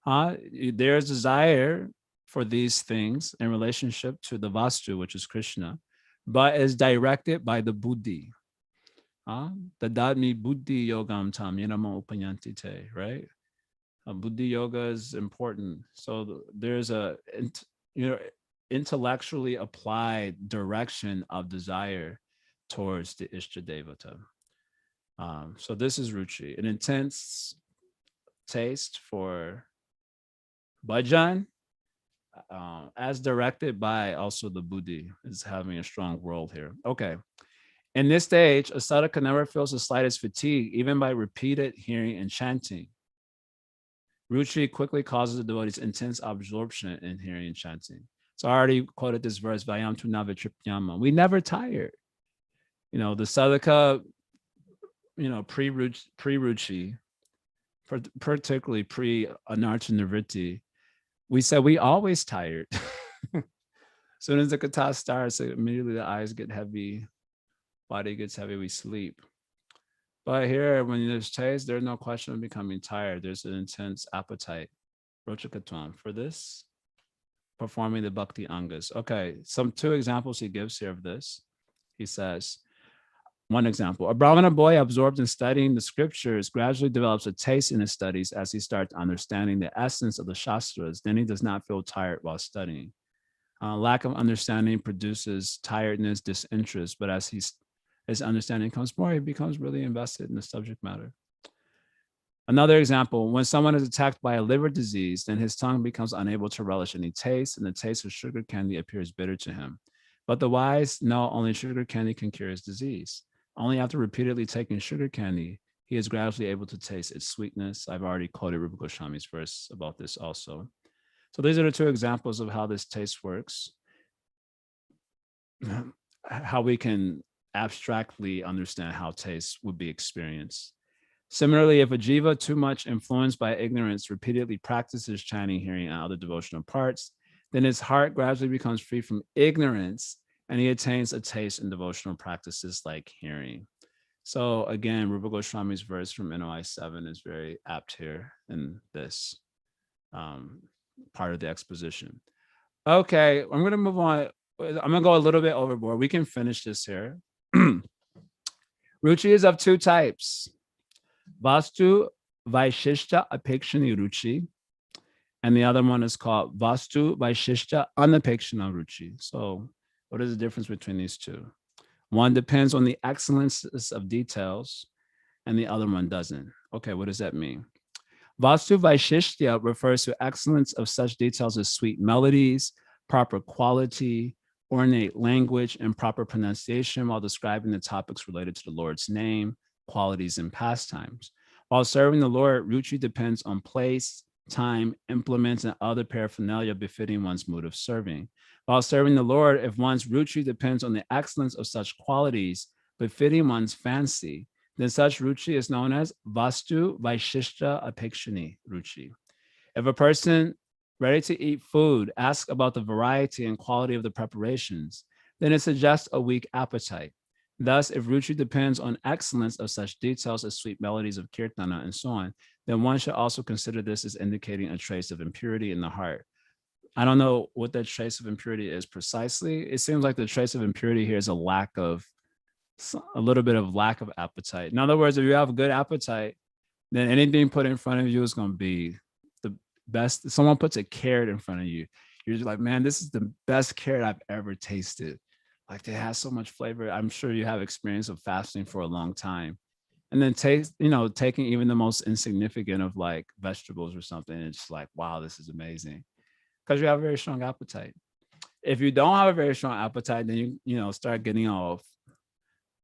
There's desire for these things in relationship to the vastu, which is Krishna, but is directed by the buddhi. Dadmi buddhi yogam tam yanamo upanyantite, right? Buddhi yoga is important. So there's a intellectually applied direction of desire towards the Ishta Devata. So this is ruchi, an intense taste for bhajan, as directed by also the buddhi, is having a strong role here. Okay. In this stage, a sadhaka never feels the slightest fatigue, even by repeated hearing and chanting. Ruchi quickly causes the devotee's intense absorption in hearing and chanting. So I already quoted this verse, Vayam tu navitripyama. We never tire. The sadhaka, pre-ruchi, particularly pre-anarcha nivritti, we said we always tired. As soon as the kata starts, immediately the eyes get heavy, body gets heavy, we sleep. But here, when there's taste, there's no question of becoming tired. There's an intense appetite, rochakatvam, for this, performing the bhakti angas. Okay, two examples he gives here of this. He says, one example, a Brahmana boy absorbed in studying the scriptures gradually develops a taste in his studies as he starts understanding the essence of the shastras. Then he does not feel tired while studying. Lack of understanding produces tiredness, disinterest, but as his understanding comes more, he becomes really invested in the subject matter. Another example, when someone is attacked by a liver disease, then his tongue becomes unable to relish any taste, and the taste of sugar candy appears bitter to him. But the wise know only sugar candy can cure his disease. Only after repeatedly taking sugar candy, he is gradually able to taste its sweetness. I've already quoted Rupa Goswami's verse about this also. So these are the two examples of how this taste works, how we can abstractly understand how taste would be experienced. Similarly, if a jiva too much influenced by ignorance repeatedly practices chanting, hearing, and other devotional parts, then his heart gradually becomes free from ignorance and he attains a taste in devotional practices like hearing. So again, Rupa Goswami's verse from NOI 7 is very apt here in this part of the exposition. Okay, I'm going to move on. I'm going to go a little bit overboard. We can finish this here. Ruchi is of two types. Vastu Vaishishta Apekshani Ruchi. And the other one is called Vastu Vaishishta Anapekshana Ruchi. So what is the difference between these two? One depends on the excellences of details, and the other one doesn't. Okay, what does that mean? Vastu Vaishishta refers to excellence of such details as sweet melodies, proper quality, ornate language, and proper pronunciation while describing the topics related to the Lord's name, qualities, and pastimes. While serving the Lord, Ruchi depends on place, time, implements, and other paraphernalia befitting one's mood of serving. While serving the Lord, if one's ruchi depends on the excellence of such qualities befitting one's fancy, then such ruchi is known as Vastu Vaishishta Apekshani ruchi. If a person ready to eat food asks about the variety and quality of the preparations, then it suggests a weak appetite. Thus, if ruchi depends on excellence of such details as sweet melodies of kirtana and so on, then one should also consider this as indicating a trace of impurity in the heart. I don't know what that trace of impurity is precisely. It seems like the trace of impurity here is a little bit of lack of appetite. In other words, if you have a good appetite, then anything put in front of you is going to be the best. If someone puts a carrot in front of you, you're just like, man, this is the best carrot I've ever tasted. Like, it has so much flavor. I'm sure you have experience of fasting for a long time. And then taking even the most insignificant of like vegetables or something, it's just like, wow, this is amazing. Because you have a very strong appetite. If you don't have a very strong appetite, then you start getting off.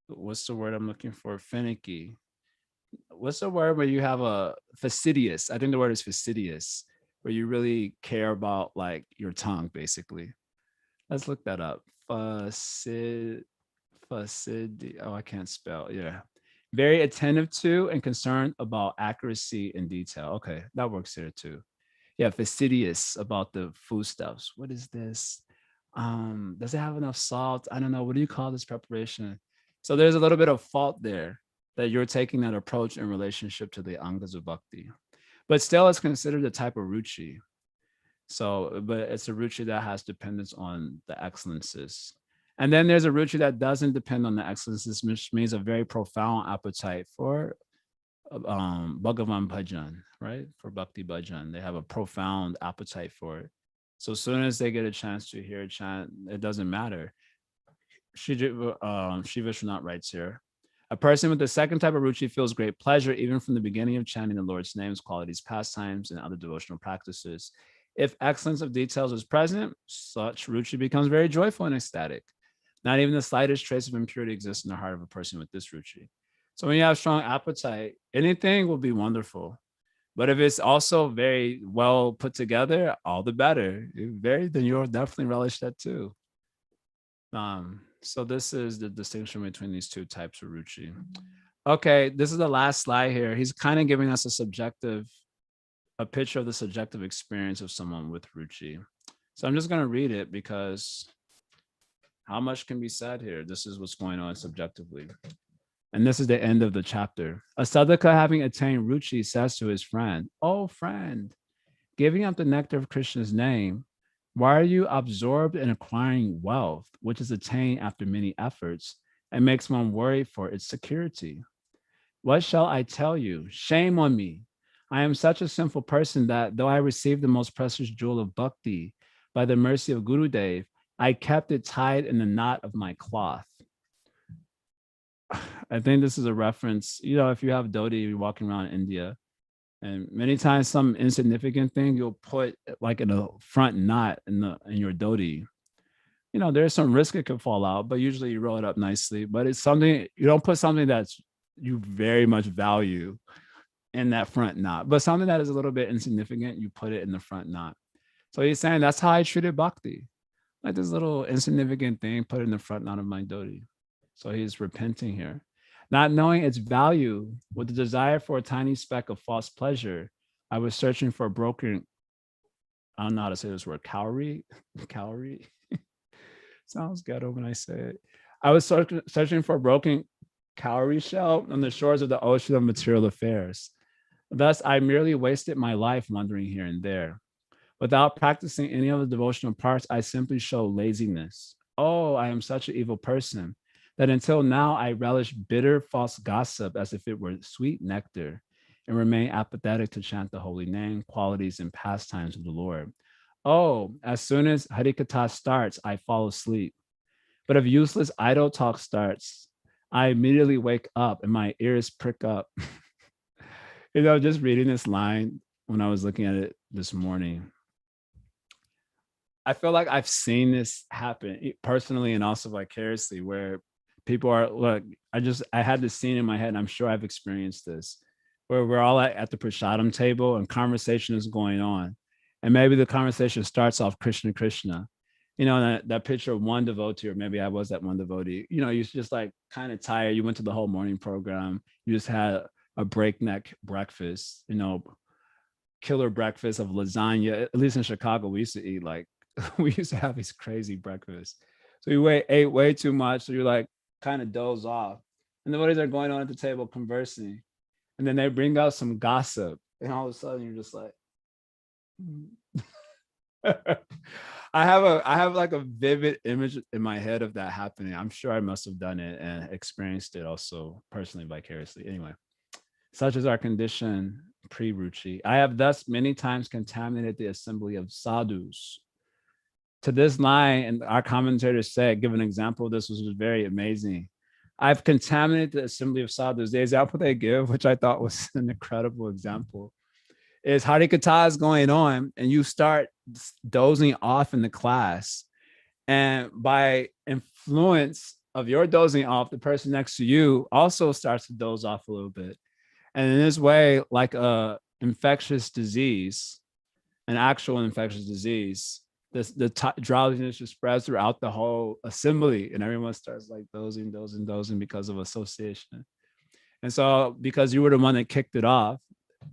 What's the word I'm looking for? Finicky. What's the word where you have a fastidious? I think the word is fastidious, where you really care about like your tongue, basically. Let's look that up. Oh, I can't spell. Yeah. Very attentive to and concerned about accuracy and detail. Okay, that works here too. Yeah, fastidious about the foodstuffs. What is this? Does it have enough salt? I don't know. What do you call this preparation? So there's a little bit of fault there that you're taking that approach in relationship to the angas of bhakti. But still, it's considered a type of ruchi. So, but it's a ruchi that has dependence on the excellences. And then there's a ruchi that doesn't depend on the excellences, which means a very profound appetite for Bhagavan Bhajan, right? For Bhakti Bhajan. They have a profound appetite for it. So as soon as they get a chance to hear a chant, it doesn't matter. Shiva Vishwanath writes here, a person with the second type of ruchi feels great pleasure even from the beginning of chanting the Lord's names, qualities, pastimes, and other devotional practices. If excellence of details is present, such ruchi becomes very joyful and ecstatic. Not even the slightest trace of impurity exists in the heart of a person with this ruchi. So when you have strong appetite, anything will be wonderful. But if it's also very well put together, all the better. Then you'll definitely relish that too. So this is the distinction between these two types of ruchi. Okay, this is the last slide here. He's kind of giving us a picture of the subjective experience of someone with ruchi. So I'm just going to read it because how much can be said here? This is what's going on subjectively. And this is the end of the chapter. A sadhaka having attained ruchi says to his friend, "Oh friend, giving up the nectar of Krishna's name, why are you absorbed in acquiring wealth, which is attained after many efforts and makes one worry for its security? What shall I tell you? Shame on me. I am such a sinful person that though I received the most precious jewel of bhakti by the mercy of Gurudev, I kept it tied in the knot of my cloth." I think this is a reference, if you have dhoti, you're walking around India, and many times some insignificant thing you'll put like in a front knot in your dhoti. There's some risk it could fall out, but usually you roll it up nicely. But it's something, you don't put something that's you very much value in that front knot, but something that is a little bit insignificant, you put it in the front knot. So he's saying that's how I treated bhakti, like this little insignificant thing, put it in the front knot of my dhoti. So he's repenting here. Not knowing its value, with the desire for a tiny speck of false pleasure, I was searching for a broken, I don't know how to say this word, cowrie. Sounds ghetto when I say it. I was searching for a broken cowrie shell on the shores of the ocean of material affairs. Thus, I merely wasted my life wandering here and there. Without practicing any of the devotional parts, I simply show laziness. Oh, I am such an evil person that until now I relish bitter false gossip as if it were sweet nectar. and remain apathetic to chant the holy name, qualities, and pastimes of the Lord. Oh, as soon as Harikatha starts, I fall asleep. But if useless idle talk starts, I immediately wake up and my ears prick up. Just reading this line when I was looking at it this morning, I feel like I've seen this happen personally and also vicariously, where people are, look, I had this scene in my head, and I'm sure I've experienced this, where we're all at the prasadam table and conversation is going on. And maybe the conversation starts off Krishna, Krishna. That picture of one devotee, or maybe I was that one devotee, you're just like kind of tired. You went to the whole morning program. You just had a breakneck breakfast, killer breakfast of lasagna. At least in Chicago, we used to eat we used to have these crazy breakfasts. So you ate way too much. So you're like kind of doze off. And the buddies are going on at the table conversing. And then they bring out some gossip. And all of a sudden you're just like, I have like a vivid image in my head of that happening. I'm sure I must have done it and experienced it also personally, vicariously. Anyway, such is our condition pre-ruchi. I have thus many times contaminated the assembly of sadhus. To this line, and our commentators said, give an example of this, was very amazing. I've contaminated the assembly of sadhus. The example they give, which I thought was an incredible example, is Harikatha is going on and you start dozing off in the class. And by influence of your dozing off, the person next to you also starts to doze off a little bit. And in this way, like a infectious disease, an actual infectious disease, the drowsiness just spreads throughout the whole assembly, and everyone starts like dozing because of association. And so because you were the one that kicked it off,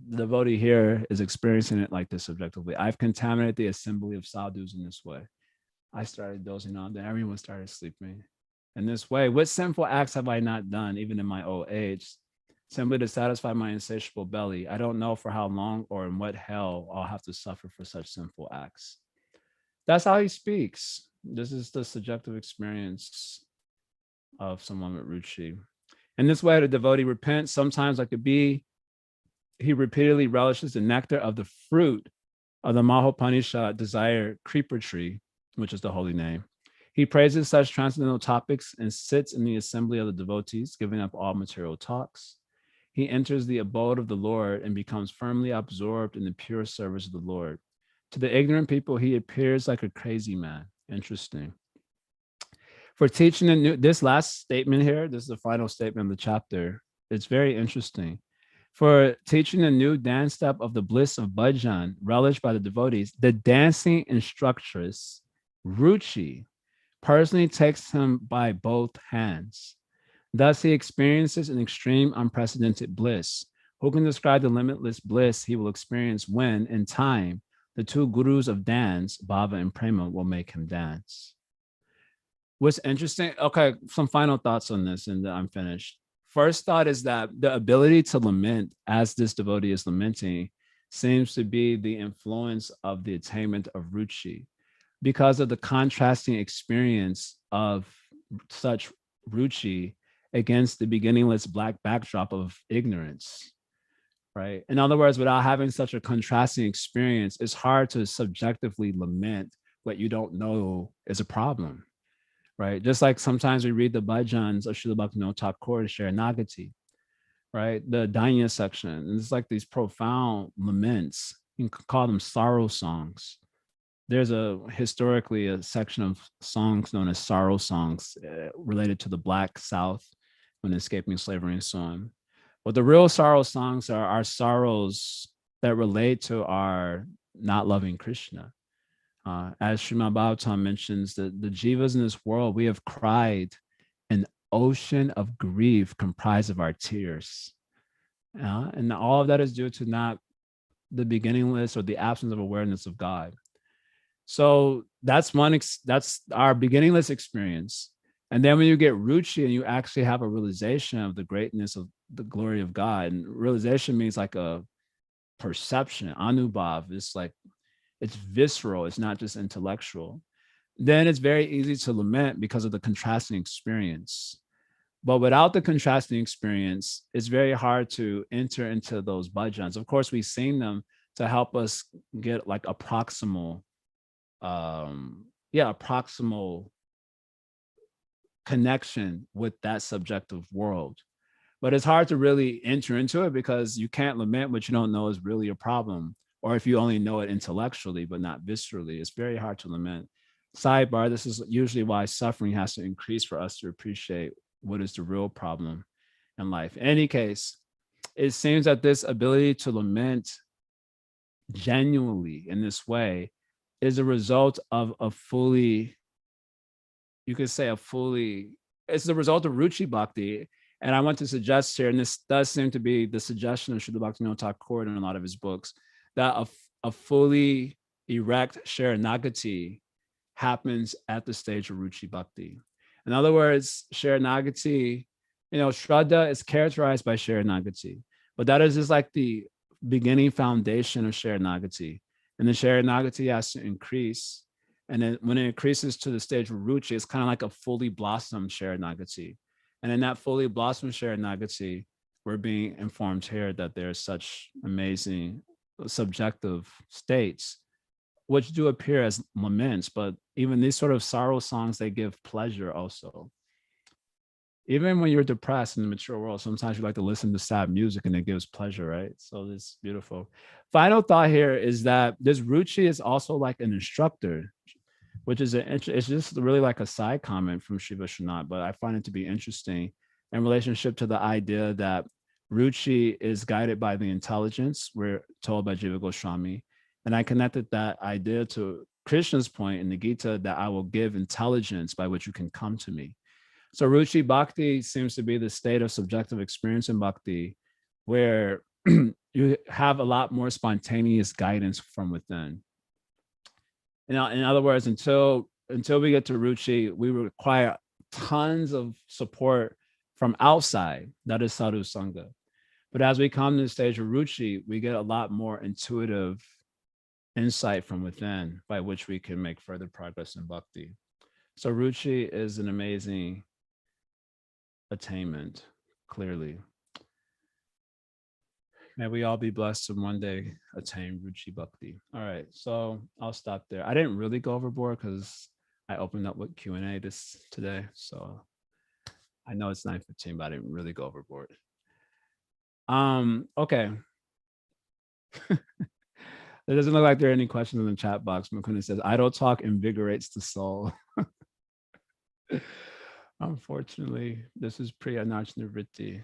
the devotee here is experiencing it like this subjectively. I've contaminated the assembly of sadhus in this way. I started dozing on, then everyone started sleeping. In this way, what sinful acts have I not done, even in my old age, simply to satisfy my insatiable belly? I don't know for how long or in what hell I'll have to suffer for such sinful acts. That's how he speaks. This is the subjective experience of someone with ruchi. In this way, the devotee repents. Sometimes, like a bee, he repeatedly relishes the nectar of the fruit of the Mahopanishad desire creeper tree, which is the holy name. He praises such transcendental topics and sits in the assembly of the devotees, giving up all material talks. He enters the abode of the Lord and becomes firmly absorbed in the pure service of the Lord. To the ignorant people, he appears like a crazy man. Interesting. For teaching the new, this last statement here, this is the final statement of the chapter. It's very interesting. For teaching a new dance step of the bliss of bhajan, relished by the devotees, the dancing instructress, Ruchi, personally takes him by both hands. Thus, he experiences an extreme, unprecedented bliss. Who can describe the limitless bliss he will experience when, in time, the two gurus of dance, Bhava and Prema, will make him dance? What's interesting, okay, some final thoughts on this, and then I'm finished. First thought is that the ability to lament, as this devotee is lamenting, seems to be the influence of the attainment of ruchi, because of the contrasting experience of such ruchi against the beginningless black backdrop of ignorance, right? In other words, without having such a contrasting experience, it's hard to subjectively lament what you don't know is a problem, right? Just like sometimes we read the bhajans of Srila Bhaktivinoda Thakur and Sharanagati, right? The Danya section, and it's like these profound laments. You can call them sorrow songs. There's historically a section of songs known as sorrow songs related to the Black South when escaping slavery and so on. But the real sorrow songs are our sorrows that relate to our not loving Krishna. As Srimad Bhagavatam mentions, the jivas in this world, we have cried an ocean of grief comprised of our tears. And all of that is due to not the beginningless or the absence of awareness of God. So that's our beginningless experience. And then when you get ruchi and you actually have a realization of the greatness of the glory of God, and realization means like a perception, anubhav, it's visceral, it's not just intellectual. Then it's very easy to lament because of the contrasting experience. But without the contrasting experience, it's very hard to enter into those bhajans. Of course, we sing them to help us get like a proximal, a proximal connection with that subjective world. But it's hard to really enter into it because you can't lament what you don't know is really a problem. Or if you only know it intellectually, but not viscerally, it's very hard to lament. Sidebar, this is usually why suffering has to increase for us to appreciate what is the real problem in life. In any case, it seems that this ability to lament genuinely in this way is a result of a fully, you could say it's the result of Ruchi Bhakti. And I want to suggest here, and this does seem to be the suggestion of Srila Bhaktivinoda Thakur in a lot of his books, that a fully erect Sharanagati happens at the stage of Ruchi Bhakti. In other words, Sharanagati, Shraddha is characterized by Sharanagati, but that is just like the beginning foundation of Sharanagati. And the Sharanagati has to increase. And then when it increases to the stage of Ruchi, it's kind of like a fully blossomed Sharanagati. And in that fully blossomed Sharanagati, we're being informed here that there's such amazing subjective states, which do appear as laments, but even these sort of sorrow songs, they give pleasure also. Even when you're depressed in the mature world, sometimes you like to listen to sad music and it gives pleasure, right? So it's beautiful. Final thought here is that this Ruchi is also like an instructor, which is it's just really like a side comment from Sri Vishwanath, but I find it to be interesting in relationship to the idea that Ruchi is guided by the intelligence, we're told by Jiva Goswami. And I connected that idea to Krishna's point in the Gita that I will give intelligence by which you can come to me. So Ruchi Bhakti seems to be the state of subjective experience in Bhakti where you have a lot more spontaneous guidance from within. In other words, until we get to Ruchi, we require tons of support from outside, that is Sadhu Sangha. But as we come to the stage of Ruchi, we get a lot more intuitive insight from within by which we can make further progress in Bhakti. So Ruchi is an amazing attainment, clearly. May we all be blessed to one day attain Ruchi Bhakti. All right, so I'll stop there. I didn't really go overboard because I opened up with Q&A today. So I know it's 9:15, but I didn't really go overboard. Okay. It doesn't look like there are any questions in the chat box. Mukunda says, idle talk invigorates the soul. Unfortunately, this is pre-anarchana vritti.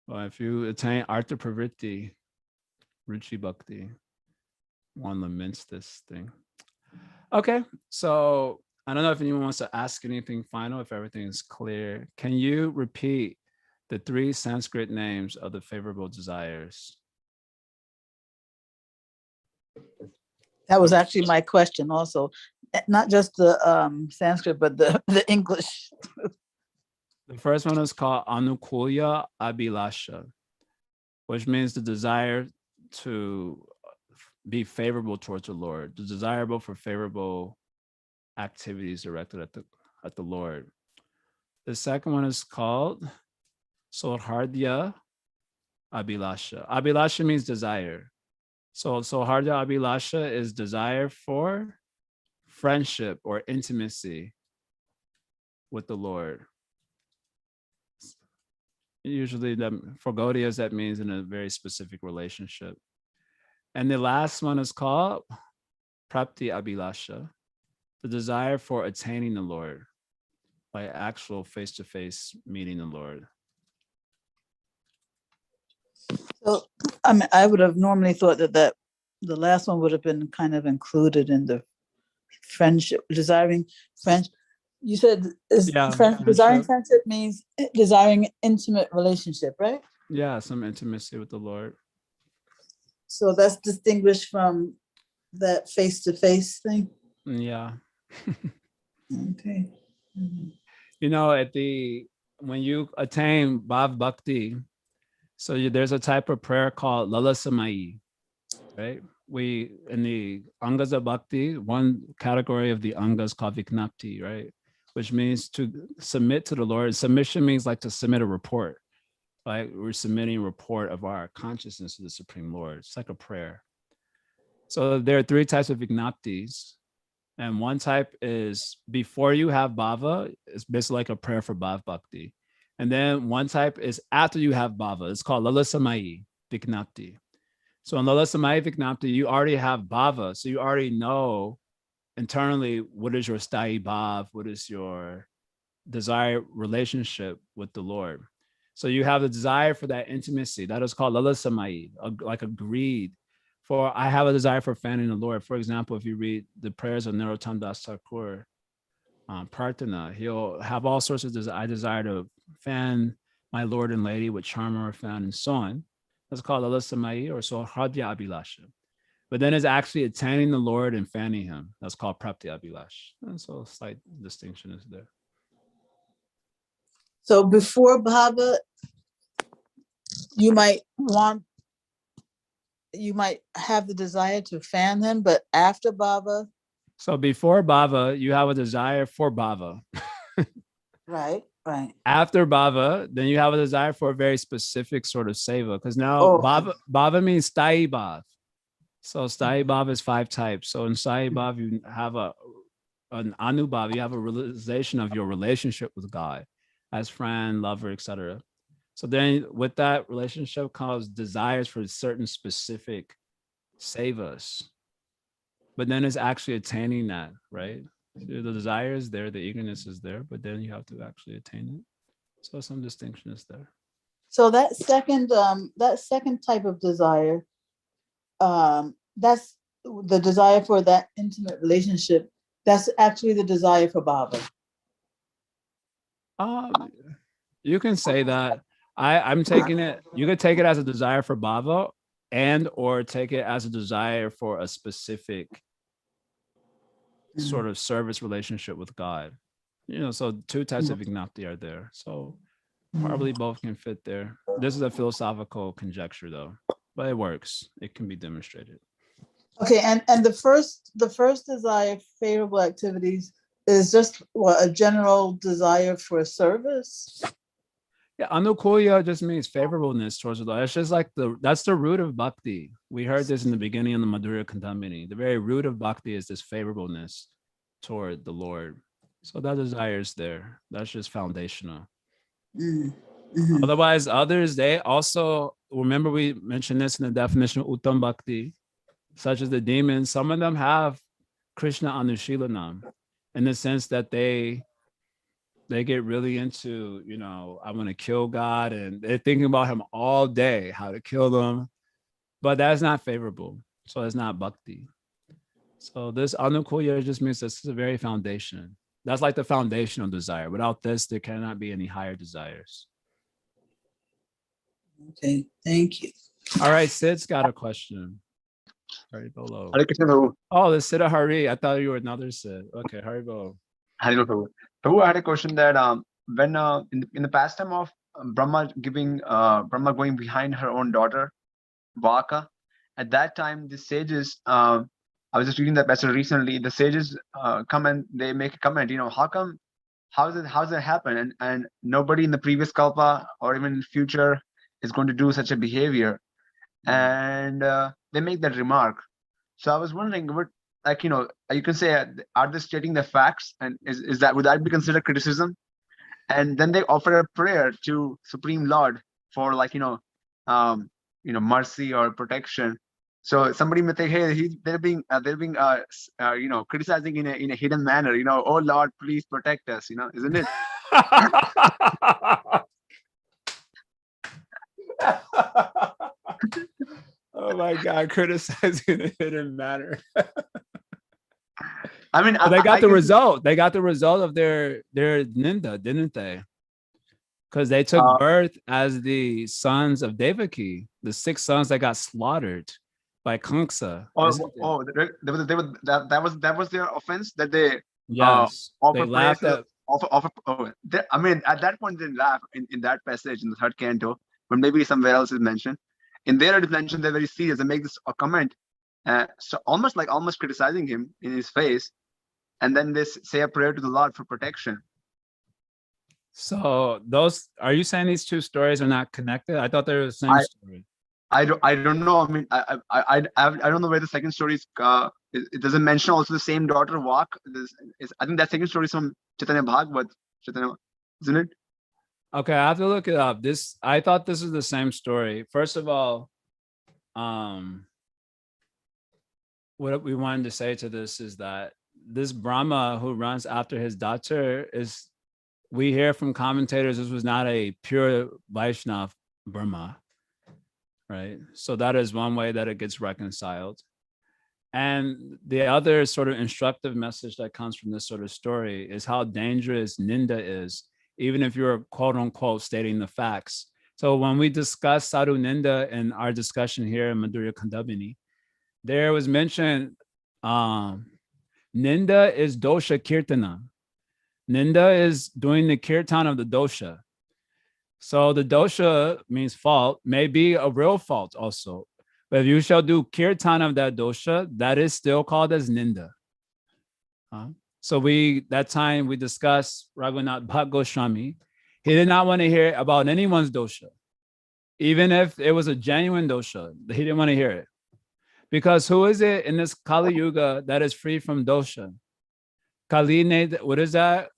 Well, if you attain artha pravritti, Ruchi Bhakti, one laments this thing. Okay, so I don't know if anyone wants to ask anything final, if everything is clear. Can you repeat the 3 Sanskrit names of the favorable desires? That was actually my question also. Not just the Sanskrit, but the English. The first one is called Anukulya Abhilasha, which means the desire to be favorable towards the Lord, the desirable for favorable activities directed at the Lord. The second one is called Sohardya Abhilasha. Abhilasha means desire. So Sohardya Abhilasha is desire for friendship or intimacy with the Lord. Usually for Gaudiyas, that means in a very specific relationship. And the last one is called Prapti Abhilasha, the desire for attaining the Lord by actual face-to-face meeting the Lord. So I would have normally thought that the last one would have been kind of included in the friendship, desiring friendship. You said desiring friendship means desiring intimate relationship, right? Yeah, some intimacy with the Lord. So that's distinguished from that face-to-face thing? Yeah. Okay. Mm-hmm. You know, when you attain Bhav Bhakti, so there's a type of prayer called Lala Samayi, right? In the Angas of Bhakti, one category of the Angas called Viknapti, right? which means to submit to the Lord. Submission means like to submit a report. Like we're submitting a report of our consciousness to the Supreme Lord. It's like a prayer. So there are three types of vignaptis. And one type is before you have bhava, it's basically like a prayer for bhav bhakti. And then one type is after you have bhava. It's called lalasamai vignapti. So in lalasamai vignapti, you already have bhava. So you already know internally what is your sthayi bhav, what is your desire relationship with the Lord. So you have the desire for that intimacy. That is called lalasamai, like a greed. For I have a desire for fanning the Lord. For example, if you read the prayers of Narottam Das Thakur, Prarthana, he'll have all sorts of desire. I desire to fan my Lord and Lady with charm or fan and so on. That's called lalasamai or sohradya abhilasha. But then it's actually attaining the Lord and fanning him. That's called prapti abhilash. And so a slight distinction is there. So before bhava, you might have the desire to fan him, but after bhava. So before bhava, you have a desire for bhava. Right. After bhava, then you have a desire for a very specific sort of seva. Because now bhava means sthayi bhav. So sthayi bhav is 5 types. So in sthayi bhav, you have an anubhav, you have a realization of your relationship with God as friend, lover, etc. So then with that relationship comes desires for certain specific sevas. But then it's actually attaining that, right? So the desire is there, the eagerness is there, but then you have to actually attain it. So some distinction is there. So that second type of desire, that's the desire for that intimate relationship. That's actually the desire for bhava. You can say that. I'm taking it. You could take it as a desire for bhava, and or take it as a desire for a specific sort of service relationship with God. So 2 types of vignapti are there. So probably both can fit there. This is a philosophical conjecture though, but it works. It can be demonstrated. Okay, and the first desire, favorable activities, is just a general desire for service. Yeah, anukulya just means favorableness towards the Lord. It's just like that's the root of bhakti. We heard this in the beginning of the Madhurya Kadambini. The very root of bhakti is this favorableness toward the Lord. So that desire is there. That's just foundational. Mm-hmm. Otherwise, others, they also, remember we mentioned this in the definition of uttam bhakti, such as the demons. Some of them have Krishna anushilanam in the sense that they get really into, I want to kill God, and they're thinking about him all day, how to kill them. But that's not favorable. So it's not bhakti. So this anukulya just means this is a very foundation. That's like the foundational desire. Without this, there cannot be any higher desires. Okay, thank you. All right, Sid's got a question. Haribolo. Hare Krishna, Prabhu. Oh, the Sid Hari. I thought you were another Sid. Okay, Haribolo. Hare Prabhu. Prabhu, I had a question that when in the pastime of Brahma going behind her own daughter, Vaka, at that time the sages, I was just reading that passage recently. The sages come and they make a comment. How does it happen? And nobody in the previous kalpa or even in future is going to do such a behavior, and they make that remark. So I was wondering, what, you can say, are they stating the facts, and would that be considered criticism? And then they offer a prayer to Supreme Lord for mercy or protection. So somebody may think, hey, they're being criticizing in a hidden manner. Oh Lord, please protect us. Isn't it? Oh my God, criticizing in a hidden manner. I mean, they got the result. They got the result of their ninda, didn't they? Because they took birth as the sons of Devaki, the 6 sons that got slaughtered by Kamsa. That was their offense, that they they laughed at. I mean, at that point they didn't laugh in that passage in the 3rd canto, but maybe somewhere else is mentioned. In there it is mentioned they're very serious and make this a comment, so almost criticizing him in his face. and then they say a prayer to the Lord for protection. So those, are you saying these two stories are not connected? I thought they were the same story. I don't know. I mean, I don't know where the second story is. It doesn't mention also the same daughter walk. I think that second story is from Chaitanya Bhagavat, Chaitanya, isn't it? Okay, I have to look it up. I thought this is the same story. First of all, what we wanted to say to this is that this Brahma who runs after his daughter is, we hear from commentators, this was not a pure Vaishnav Brahma, right? So that is one way that it gets reconciled. And the other sort of instructive message that comes from this sort of story is how dangerous Ninda is, even if you're quote unquote stating the facts. So when we discuss Sadhu Ninda in our discussion here in Madhurya Kadambini, there was mentioned Ninda is dosha kirtana. Ninda is doing the kirtan of the dosha. So the dosha means fault, may be a real fault also. But if you shall do kirtan of that dosha, that is still called as ninda. So that time we discussed Raghunath Bhatt Goswami. He did not want to hear about anyone's dosha. Even if it was a genuine dosha, he didn't want to hear it. Because who is it in this Kali Yuga that is free from dosha? Kali, what is that?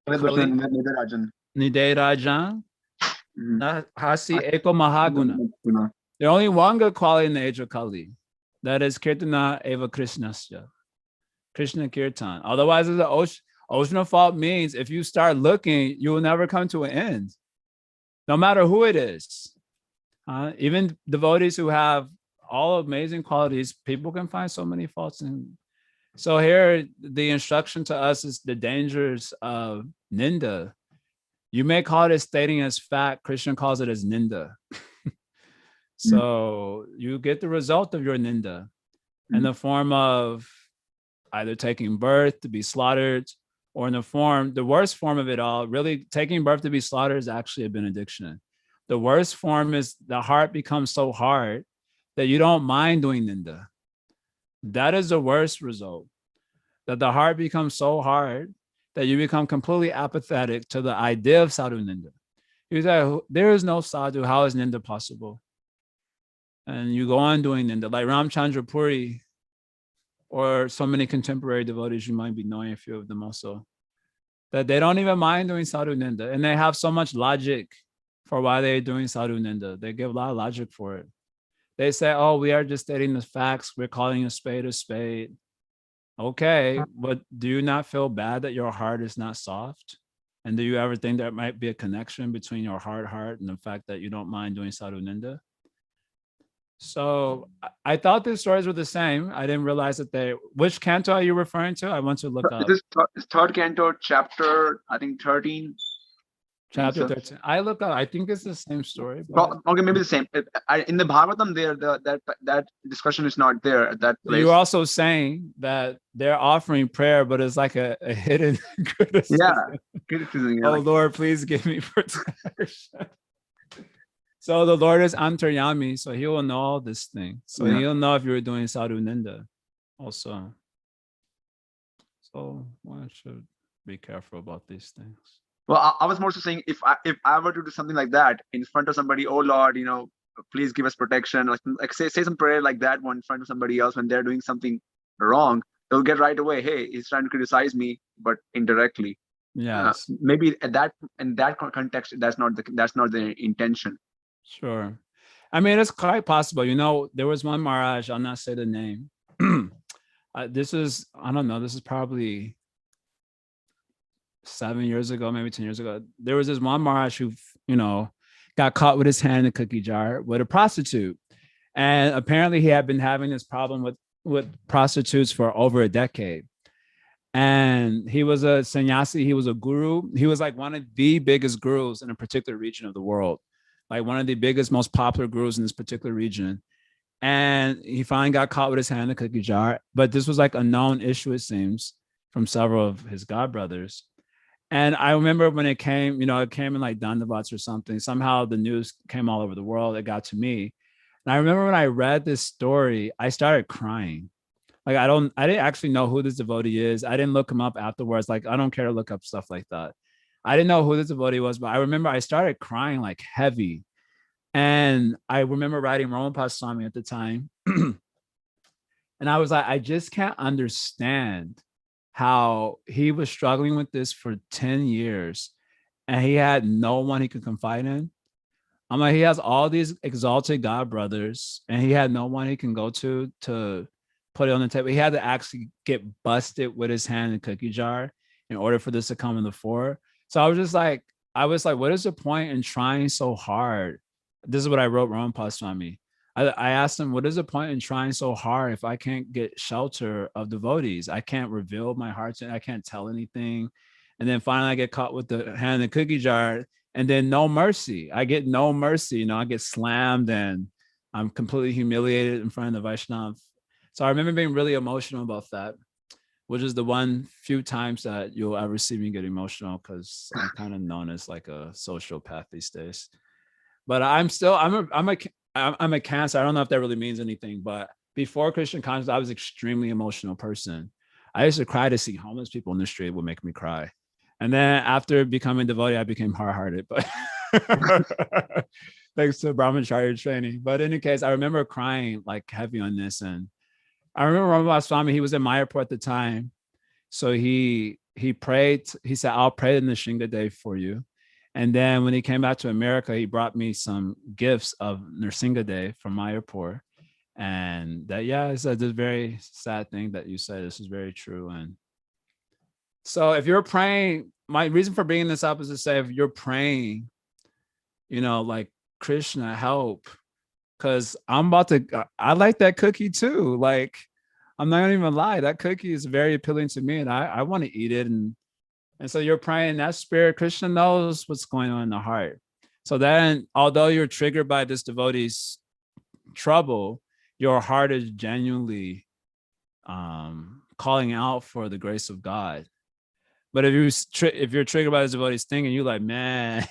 Nidarajan. Nidarajan. Hasi Eko Mahaguna. There's only one good quality in the age of Kali. That is Kirtana Eva Krishnasya. Krishna Kirtan. Otherwise, the ocean of fault means if you start looking, you will never come to an end. No matter who it is. Even devotees who have all amazing qualities, people can find so many faults in. So here, the instruction to us is the dangers of ninda. You may call it as stating as fact. Krishna calls it as ninda. So you get the result of your ninda in the form of either taking birth to be slaughtered, or in the worst form of it all, really taking birth to be slaughtered is actually a benediction. The worst form is the heart becomes so hard that you don't mind doing ninda. That is the worst result, that the heart becomes so hard that you become completely apathetic to the idea of sadhu ninda. You say, there is no sadhu, how is ninda possible? And you go on doing ninda, like Ramchandra Puri, or so many contemporary devotees, you might be knowing a few of them also, that they don't even mind doing sadhu ninda, and they have so much logic for why they're doing sadhu ninda. They give a lot of logic for it. They say, oh, we are just stating the facts, we're calling a spade a spade. Okay, but do you not feel bad that your heart is not soft? And do you ever think there might be a connection between your hard heart and the fact that you don't mind doing sadhu ninda? So I thought the stories were the same. I didn't realize that which canto are you referring to? I want to look up. This is third canto, chapter, I think 13. Chapter 13. I look up. I think it's the same story. But okay, maybe the same. In the Bhagavatam, that discussion is not there at that place. You're also saying that they're offering prayer, but it's like a hidden criticism. Yeah, criticism. Oh, Lord, please give me protection. So the Lord is Antaryami, so he will know all this thing. So he'll know if you're doing sadhu ninda also. So one should be careful about these things. Well, I was more so saying, if I were to do something like that in front of somebody, oh Lord, please give us protection. Like say some prayer like that one in front of somebody else when they're doing something wrong, they'll get right away, hey, he's trying to criticize me, but indirectly. Yes. Maybe in that context, that's not the intention. Sure. I mean, it's quite possible. There was one Maharaj, I'll not say the name. This is probably 7 years ago, maybe 10 years ago. There was this one Maharaj who, got caught with his hand in a cookie jar with a prostitute. And apparently he had been having this problem with prostitutes for over a decade. And he was a sannyasi, he was a guru. He was like one of the biggest gurus in a particular region of the world. Like one of the biggest, most popular gurus in this particular region. And he finally got caught with his hand in the cookie jar. But this was like a known issue, it seems, from several of his godbrothers. And I remember when it came, it came in like Dandavats or something. Somehow the news came all over the world. It got to me. And I remember when I read this story, I started crying. Like I didn't actually know who this devotee is. I didn't look him up afterwards. Like I don't care to look up stuff like that. I didn't know who this devotee was, but I remember I started crying like heavy. And I remember writing Ramapada Swami at the time. And I was like, I just can't understand how he was struggling with this for 10 years and he had no one he could confide in. I'm like, he has all these exalted God brothers and he had no one he can go to put it on the table. He had to actually get busted with his hand in a cookie jar in order for this to come in the fore. So I was like, what is the point in trying so hard? This is what I wrote Ramapada Swami. I asked him, what is the point in trying so hard if I can't get shelter of devotees? I can't reveal my heart to, I can't tell anything. And then finally I get caught with the hand in the cookie jar and then no mercy. I get no mercy. You know, I get slammed and I'm completely humiliated in front of the Vaishnav. So I remember being really emotional about that, which is the one few times that you'll ever see me get emotional because I'm kind of known as like a sociopath these days. But I'm a Cancer. I don't know if that really means anything, but before Christian consciousness, I was an extremely emotional person. I used to cry to see homeless people in the street would make me cry. And then after becoming devotee, I became hard-hearted, but thanks to Brahmacharya training. But in any case, I remember crying like heavy on this. And I remember Ramapada Swami, he was in Mayapur at the time. So he prayed, he said, I'll pray in the Shinga day for you. And then when he came back to America, he brought me some gifts of Nrsinga Day from Mayapur. And that, yeah, it's a very sad thing that you said. This is very true. And so if you're praying, my reason for bringing this up is to say, if you're praying, you know, like Krishna, help, because I like that cookie too. Like, I'm not gonna even lie, that cookie is very appealing to me and I want to eat it. And so you're praying that spirit, Krishna knows what's going on in the heart. So then, although you're triggered by this devotee's trouble, your heart is genuinely calling out for the grace of God. But if you're triggered by this devotee's thing and you're like, man,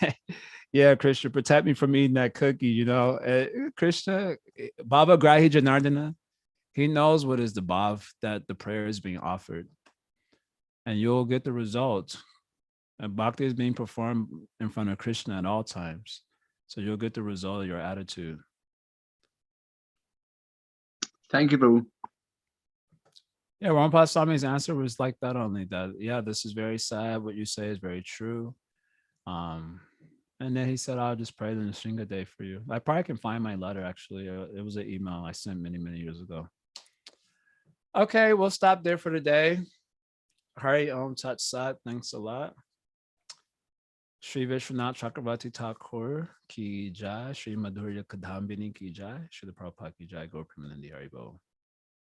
yeah, Krishna, protect me from eating that cookie, you know, Krishna, Baba Grahi Janardana, he knows what is the bhav that the prayer is being offered. And you'll get the result. And bhakti is being performed in front of Krishna at all times. So you'll get the result of your attitude. Thank you, Prabhu. Yeah, Ramapada Swami's answer was like that only, that, yeah, this is very sad. What you say is very true. And then he said, I'll just pray the Nrsinga Day for you. I probably can find my letter, actually. It was an email I sent many, many years ago. Okay, we'll stop there for today. Hari Om Tat Sat. Thanks a lot. Shri Vishwanath Chakravarti Thakur ki jai. Shri Madhurya Kadambini ki jai. Shri Prabhupada ki jai. Gaur Premanandi Haribo.